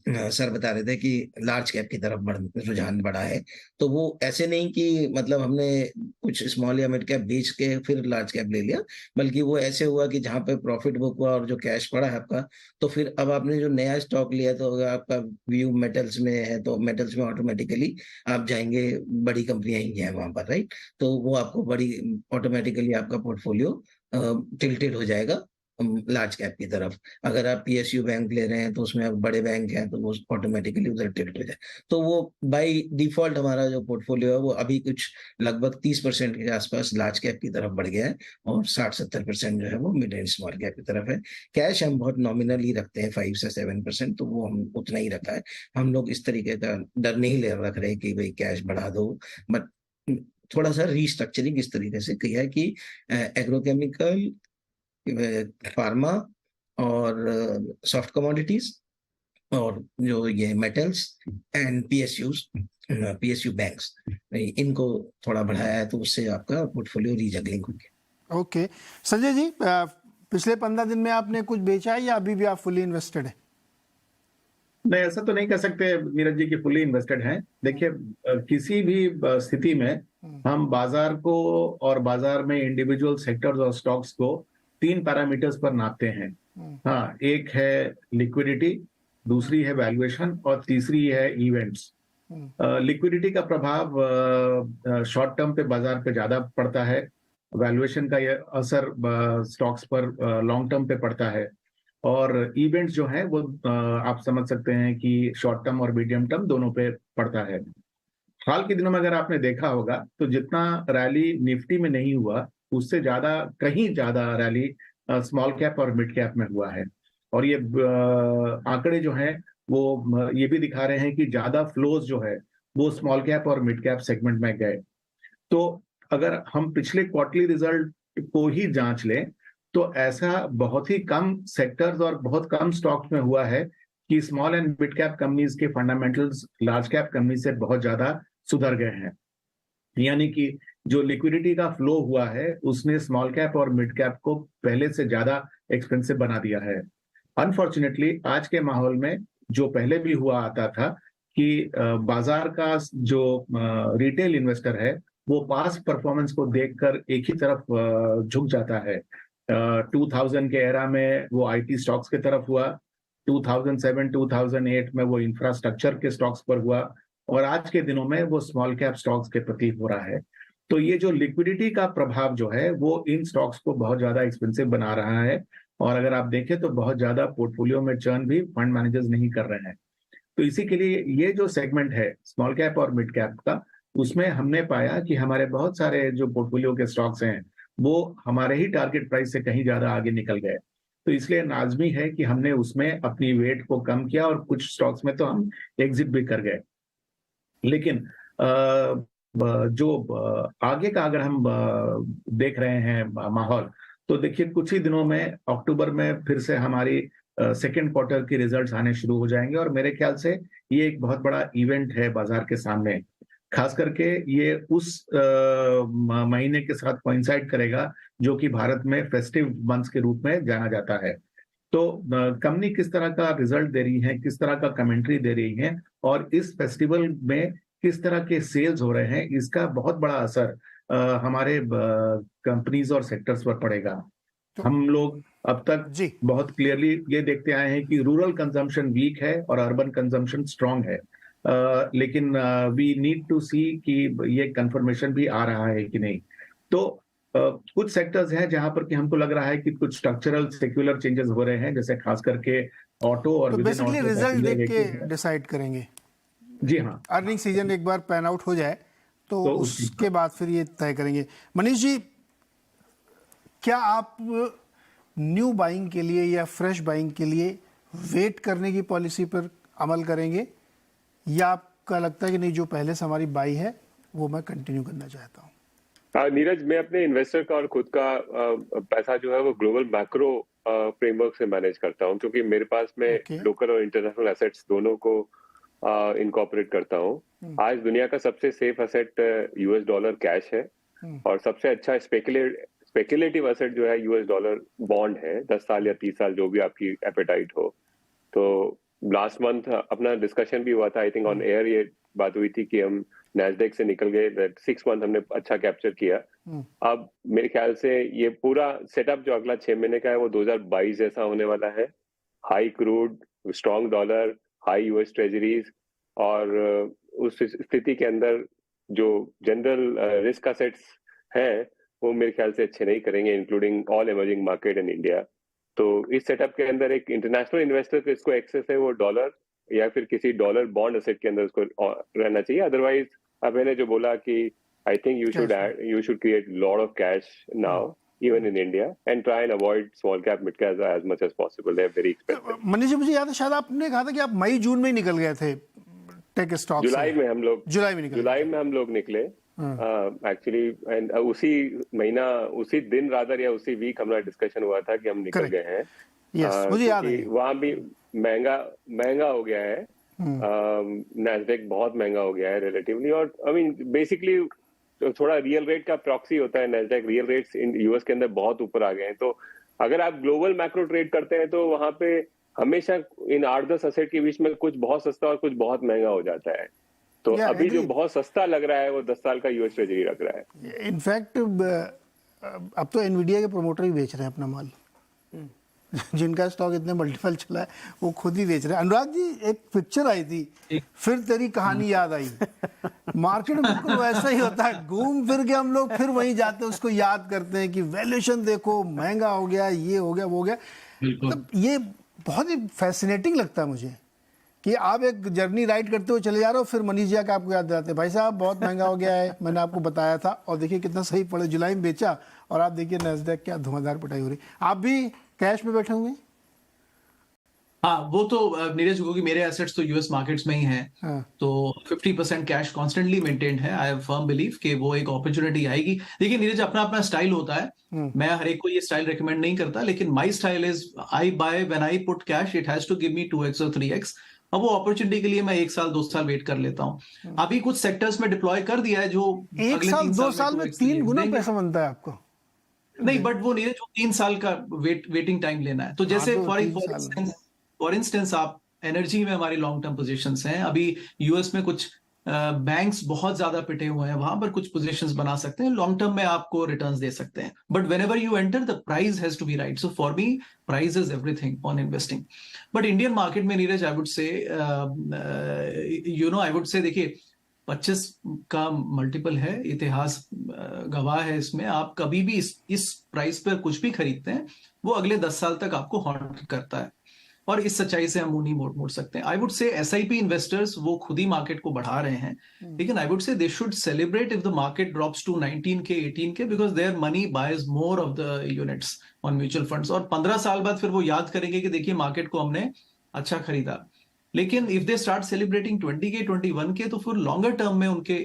सर बता रहे थे कि लार्ज कैप की तरफ रुझान बढ़ा है। तो वो ऐसे नहीं कि मतलब हमने कुछ स्मॉल या मिड कैप बेच के फिर लार्ज कैप ले लिया, बल्कि वो ऐसे हुआ कि जहां पे प्रॉफिट बुक हुआ और जो कैश पड़ा है आपका, तो फिर अब आपने जो नया स्टॉक लिया, तो अगर आपका व्यू मेटल्स में है तो मेटल्स में ऑटोमेटिकली आप जाएंगे, बड़ी कंपनियां ही हैं वहां पर, राइट। तो वो आपको बड़ी ऑटोमेटिकली आपका पोर्टफोलियो टिल्टेड हो जाएगा लार्ज कैप की तरफ। अगर आप पीएसयू बैंक ले रहे हैं तो उसमें अब बड़े बैंक हैं तो वो ऑटोमेटिकली उधर टिल्ट हो जाए। तो वो बाय डिफॉल्ट हमारा जो पोर्टफोलियो है वो अभी कुछ लगभग 30% के आसपास लार्ज कैप की तरफ बढ़ गया है और 60-70% जो है वो मिड एंड स्मॉल कैप की तरफ है। कैश हम बहुत नॉमिनल ही रखते हैं, 5 से 7%, तो वो हम उतना ही रखा है। हम लोग इस तरीके का डर नहीं ले रख रहे कि भाई कैश बढ़ा दो, बट थोड़ा सा रीस्ट्रक्चरिंग इस तरीके से किया है कि एग्रोकेमिकल, फार्मा और सॉफ्ट कमोडिटीज और जो ये मेटल्स एंड पीएसयू बैंक्स, इनको थोड़ा बढ़ाया है, तो उससे आपका पोर्टफोलियो रीजगलिंग हो गया। ओके संजय जी, पिछले 15 दिन में आपने कुछ बेचा है या अभी भी आप फुली इन्वेस्टेड है? नहीं, ऐसा तो नहीं कह सकते नीरज जी की फुली इन्वेस्टेड हैं। देखिए, किसी भी स्थिति में हम बाजार को और बाजार में इंडिविजुअल सेक्टर्स और स्टॉक्स को 3 पैरामीटर्स पर नापते हैं। हाँ, एक है लिक्विडिटी, दूसरी है वैल्यूएशन और तीसरी है इवेंट्स। लिक्विडिटी का प्रभाव शॉर्ट टर्म पे बाजार पे ज्यादा पड़ता है, वैल्यूएशन का यह असर स्टॉक्स पर लॉन्ग टर्म पे पड़ता है, और इवेंट्स जो है वो आप समझ सकते हैं कि शॉर्ट टर्म और मीडियम टर्म दोनों पे पड़ता है। हाल के दिनों में अगर आपने देखा होगा तो जितना रैली निफ्टी में नहीं हुआ, उससे ज्यादा, कहीं ज्यादा रैली स्मॉल कैप और मिड कैप में हुआ है। और ये आंकड़े जो हैं वो ये भी दिखा रहे हैं कि ज्यादा फ्लोज जो है वो स्मॉल कैप और मिड कैप सेगमेंट में गए। तो अगर हम पिछले क्वार्टरली रिजल्ट को ही जांच लें तो ऐसा बहुत ही कम सेक्टर्स और बहुत कम स्टॉक्स में हुआ है कि small and mid cap companies के फंडामेंटल्स लार्ज कैप कंपनी से बहुत ज्यादा सुधर गए हैं। यानी कि जो लिक्विडिटी का फ्लो हुआ है उसने स्मॉल कैप और मिड कैप को पहले से ज्यादा एक्सपेंसिव बना दिया है। अनफॉर्चुनेटली आज के माहौल में जो पहले भी हुआ आता था कि बाजार का जो रिटेल इन्वेस्टर है वो पास्ट परफॉर्मेंस को देखकर एक ही तरफ झुक जाता है। 2000 के एरा में वो आईटी स्टॉक्स की तरफ हुआ, 2007-2008 में वो इंफ्रास्ट्रक्चर के स्टॉक्स पर हुआ, और आज के दिनों में वो स्मॉल कैप स्टॉक्स के प्रति हो रहा है। तो ये जो लिक्विडिटी का प्रभाव जो है वो इन स्टॉक्स को बहुत ज्यादा एक्सपेंसिव बना रहा है। और अगर आप देखें तो बहुत ज्यादा पोर्टफोलियो में चर्न भी फंड मैनेजर्स नहीं कर रहे हैं। तो इसी के लिए ये जो सेगमेंट है स्मॉल कैप और मिड कैप का, उसमें हमने पाया कि हमारे बहुत सारे जो पोर्टफोलियो के स्टॉक्स हैं वो हमारे ही टारगेट प्राइस से कहीं ज्यादा आगे निकल गए। तो इसलिए लाजमी है कि हमने उसमें अपनी वेट को कम किया और कुछ स्टॉक्स में तो हम एग्जिट भी कर गए। लेकिन जो आगे का अगर हम देख रहे हैं माहौल, तो देखिए कुछ ही दिनों में अक्टूबर में फिर से हमारी सेकेंड क्वार्टर की रिजल्ट्स आने शुरू हो जाएंगे, और मेरे ख्याल से ये एक बहुत बड़ा इवेंट है बाजार के सामने। खास करके ये उस महीने के साथ कोइंसाइड करेगा जो कि भारत में फेस्टिव मंथ्स के रूप में जाना जाता है। तो कंपनी किस तरह का रिजल्ट दे रही है, किस तरह का कमेंट्री दे रही है, और इस फेस्टिवल में किस तरह के सेल्स हो रहे हैं, इसका बहुत बड़ा असर हमारे कंपनीज और सेक्टर्स पर पड़ेगा। तो हम लोग अब तक जी बहुत क्लियरली ये देखते आए हैं कि रूरल कंजम्पशन वीक है और अर्बन कंजम्पशन स्ट्रांग है। लेकिन वी नीड टू सी कि ये कंफर्मेशन भी आ रहा है कि नहीं। तो कुछ सेक्टर्स हैं जहां पर कि हमको लग रहा है कि कुछ स्ट्रक्चरल सेक्युलर चेंजेस हो रहे हैं, जैसे खास करके ऑटो और तो बेसिकली रिजल्ट देख के डिसाइड करेंगे। जी हाँ, अर्निंग सीजन एक बार पैन आउट हो जाए तो उसके बाद फिर ये तय करेंगे। मनीष जी, क्या आप न्यू बाइंग के लिए या फ्रेश बाइंग के लिए वेट करने की पॉलिसी पर अमल करेंगे, या आपका लगता है कि नहीं, जो पहले से हमारी बाई है वो मैं कंटिन्यू करना चाहता हूँ? नीरज, मैं अपने इन्वेस्टर का और खुद का पैसा जो है वो ग्लोबल मैक्रो फ्रेमवर्क से मैनेज करता हूँ, क्योंकि मेरे पास में Okay. लोकल और इंटरनेशनल एसेट्स दोनों को इनकॉर्पोरेट करता हूँ। आज दुनिया का सबसे safe asset US dollar cash है, और सबसे अच्छा स्पेकुलेटिव एसेट जो है यूएस डॉलर बॉन्ड है, 10 साल या 30 साल, जो भी आपकी एपेटाइट हो। तो लास्ट मंथ अपना डिस्कशन भी हुआ था, आई थिंक ऑन एयर ये बात हुई थी कि हम नैस्डैक से निकल गए, 6 मंथ हमने अच्छा कैप्चर किया। अब मेरे ख्याल से ये पूरा सेटअप जो अगला 6 महीने का है वो 2022 जैसा होने वाला है। High crude, strong dollar, high US treasuries, और उस स्थिति के अंदर जो जनरल रिस्क असेट्स हैं वो मेरे ख्याल से अच्छे नहीं करेंगे, including all emerging market in India. तो इस सेटअप के अंदर एक इंटरनेशनल इन्वेस्टर को इसको एक्सेस है वो डॉलर या फिर किसी डॉलर बॉन्ड एसेट के अंदर उसको रहना चाहिए। अदरवाइज अब मैंने जो बोला कि I think you should create lot of cash now, even in India, and try and avoid small cap, mid cap as much as possible. They're very expensive. Manish ji, मुझे याद है शायद आपने कहा था कि आप मई जून में ही निकल गए थे टेक स्टॉक से। जुलाई में हम लोग निकले एक्चुअली, एंड उसी महीना, उसी दिन रादर या उसी वीक हमारा डिस्कशन हुआ था कि हम निकल गए हैं। मुझे याद है। वहां भी महंगा हो गया है, नैस्डैक बहुत महंगा हो गया है रिलेटिवली, और आई मीन बेसिकली थोड़ा रियल रेट का प्रॉक्सी होता है नैस्डैक। रियल रेट्स यूएस के अंदर बहुत ऊपर आ गए हैं। तो अगर आप ग्लोबल मैक्रो ट्रेड करते हैं तो वहां पे हमेशा इन 8-10 एसेट के बीच में कुछ बहुत सस्ता और कुछ बहुत महंगा हो जाता है। तो अभी जो बहुत सस्ता लग रहा है वो 10 साल का यूएस ट्रेजरी लग रहा है। इनफैक्ट अब तो एनवीडिया के प्रोमोटर ही बेच रहे हैं अपना माल। जिनका स्टॉक इतने मल्टीपल चला है वो खुद ही बेच रहे हैं। अनुराग जी, एक पिक्चर आई थी, फिर तेरी कहानी याद आई। मार्केट में बिल्कुल वैसा ही होता है, घूम फिर के हम लोग फिर वहीं जाते हैं, उसको याद करते हैं कि वैल्यूएशन देखो, महंगा हो गया, ये हो गया, वो हो गया। मतलब ये बहुत ही फैसिनेटिंग लगता है मुझे कि आप एक जर्नी राइड करते हुए चले जा रहे हो, फिर मनीष जी आके आपको याद दिलाते हैं, भाई साहब बहुत महंगा हो गया है, मैंने आपको बताया था, और देखिए कितना सही पड़े, जुलाई में बेचा, और आप देखिए नैस्डैक क्या धुआंधार पिटाई हो रही। आप भी कैश में बैठे हुए? हाँ, वो तो नीरज, क्योंकि मेरे एसेट्स तो यूएस मार्केट्स में ही हैं, तो 50% कैश कॉन्स्टेंटली मेंटेन्ड है। आई हैव फर्म बिलीव कि वो एक अपॉर्चुनिटी आएगी। देखिए नीरज, अपना अपना स्टाइल होता है, मैं हर एक को ये स्टाइल रेकमेंड नहीं करता, लेकिन my style is I buy when I put cash, it has to give me 2x और 3x। अब वो अपॉर्चुनिटी के लिए मैं 1 साल 2 साल वेट कर लेता हूँ। अभी कुछ सेक्टर्स में डिप्लॉय कर दिया है जो 1 साल 2 साल में 3 गुना पैसा बनता है आपको। नहीं, बट वो नीरज 3 साल का वेटिंग टाइम लेना है। तो जैसे फॉर इंस्टेंस आप एनर्जी में हमारी लॉन्ग टर्म पोजीशंस हैं, अभी यूएस में कुछ बैंक्स बहुत ज्यादा पिटे हुए हैं, वहां पर कुछ पोजीशंस बना सकते हैं, लॉन्ग टर्म में आपको रिटर्न्स दे सकते हैं। But whenever you enter, the price has to be right. So for me price is everything on investing. But Indian market में नीरज, आई वुड से आई वुड से देखिए 25 का मल्टीपल है, इतिहास गवाह है इसमें। आप कभी भी इस प्राइस पर कुछ भी खरीदते हैं, वो अगले 10 साल तक आपको हॉन्ट करता है, और इस सच्चाई से हम मुंह नहीं मोड़ सकते हैं। आई वुड से SIP इन्वेस्टर्स वो खुद ही मार्केट को बढ़ा रहे हैं, लेकिन I would say they should celebrate if the market drops to 19K 18K, because their money buys more of the units on mutual funds. और 15 साल बाद फिर वो याद करेंगे कि देखिए मार्केट को हमने अच्छा खरीदा। लेकिन if they start celebrating 20K 21K, तो फिर लॉन्गर टर्म में उनके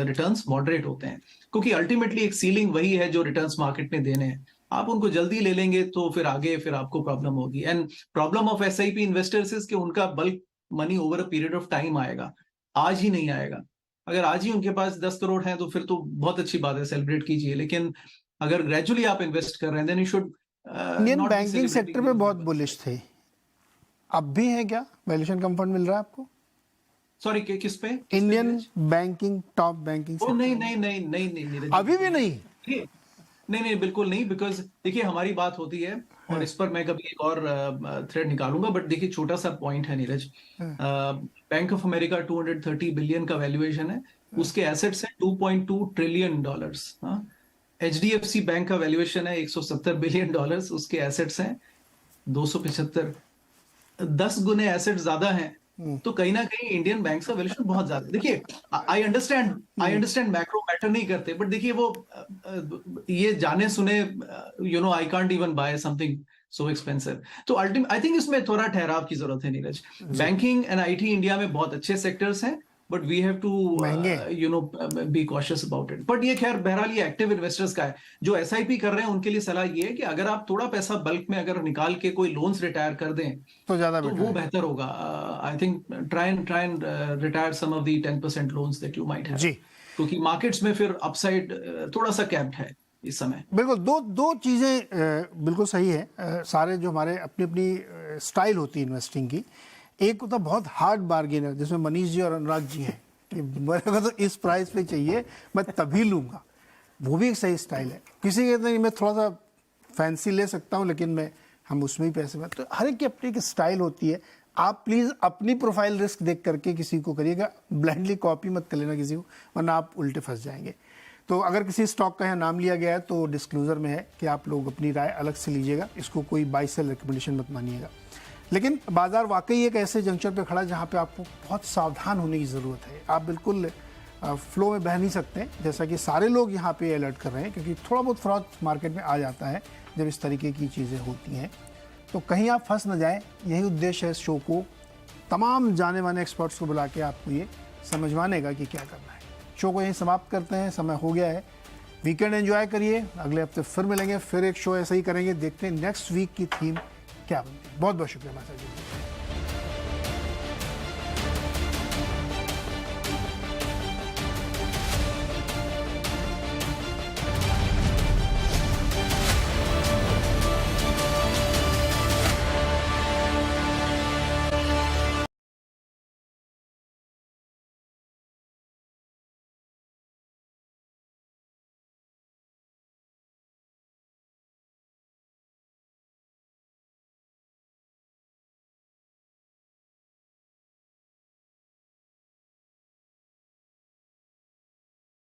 रिटर्न्स मॉडरेट होते हैं, क्योंकि अल्टीमेटली एक सीलिंग वही है जो रिटर्न्स मार्केट में देने हैं। आप उनको जल्दी ले लेंगे तो फिर आगे आपको प्रॉब्लम होगी। And problem of SIP investors is कि उनका bulk money over a period of time आएगा, आज ही नहीं आएगा। अगर आज ही उनके पास 10 करोड़ है तो फिर तो बहुत अच्छी बात है, सेलिब्रेट कीजिए। लेकिन अगर ग्रेजुअली आप इन्वेस्ट कर रहे हैं, then you should. Indian banking sector पे बहुत बुलिश थे, अब भी है क्या? वैल्यूएशन कम फंड मिल रहा है आपको? सॉरी, किस पे? Indian banking, top banking sector? नहीं, अभी भी नहीं? नहीं, बिल्कुल नहीं। बिकॉज देखिए हमारी बात होती है, और इस पर मैं कभी एक और थ्रेड निकालूंगा, बट देखिए छोटा सा पॉइंट है Neeraj. Bank of America 230 billion का वैल्यूएशन है, उसके एसेट्स हैं $2.2 ट्रिलियन। HDFC बैंक का वैल्यूएशन है $170 बिलियन, उसके एसेट्स हैं 275। 10 गुने एसेट ज्यादा हैं, तो कहीं ना कहीं इंडियन बैंक्स का वैल्यूएशन बहुत ज्यादा। देखिए आई अंडरस्टैंड मैक्रो मैटर नहीं करते, बट देखिए वो ये जाने सुने I can't even buy something so expensive. तो अल्टीमेट आई थिंक इसमें थोड़ा ठहराव की जरूरत है Neeraj. Banking and IT India में बहुत अच्छे सेक्टर्स हैं, but we have to you know be cautious about it. But ये खैर बहरहाल ये एक्टिव इन्वेस्टर्स का है। जो एसआईपी कर रहे हैं उनके लिए सलाह ये है कि अगर आप थोड़ा पैसा बल्क में अगर निकाल के कोई लोन्स रिटायर कर दें तो ज्यादा तो वो बेहतर होगा। I think try and retire some of the 10% loans that you might have, जी, क्योंकि मार्केट्स में फिर अपसाइड थोड़ा सा कैप्ड है इस समय। बिल्कुल। दो चीज़ें बिल्कुल सही है। सारे जो हमारे अपनी अपनी स्टाइल होती है इन्वेस्टिंग की, एक तो बहुत हार्ड बार्गेनर जिसमें मनीष जी और अनुराग जी हैं कि मेरे को तो इस प्राइस पे चाहिए, मैं तभी लूँगा, वो भी एक सही स्टाइल है। किसी कहते हैं मैं थोड़ा सा फैंसी ले सकता हूँ लेकिन हम उसमें ही पैसे में, तो हर एक की अपनी एक स्टाइल होती है। आप प्लीज़ अपनी प्रोफाइल रिस्क देख करके किसी को करिएगा, ब्लाइंडली कॉपी मत कर लेना किसी को, वरना आप उल्टे फंस जाएंगे। तो अगर किसी स्टॉक का यहाँ नाम लिया गया है तो डिस्क्लोजर में है कि आप लोग अपनी राय अलग से लीजिएगा, इसको कोई बाय सेल रिकमेंडेशन मत मानिएगा। लेकिन बाजार वाकई एक ऐसे जंक्शन पे खड़ा है जहाँ पे आपको बहुत सावधान होने की ज़रूरत है। आप बिल्कुल फ्लो में बह नहीं सकते, जैसा कि सारे लोग यहाँ पे अलर्ट कर रहे हैं, क्योंकि थोड़ा बहुत फ्रॉड मार्केट में आ जाता है जब इस तरीके की चीज़ें होती हैं। तो कहीं आप फंस न जाएं, यही उद्देश्य है इस शो को, तमाम जाने माने एक्सपर्ट्स को बुला के आपको ये समझवाने का कि क्या करना है। शो को यहीं समाप्त करते हैं, समय हो गया है। वीकेंड एंजॉय करिए, अगले हफ्ते फिर मिलेंगे, फिर एक शो ऐसा ही करेंगे, देखते हैं नेक्स्ट वीक की थीम क्या बनती है। बहुत बहुत शुक्रिया माता जी।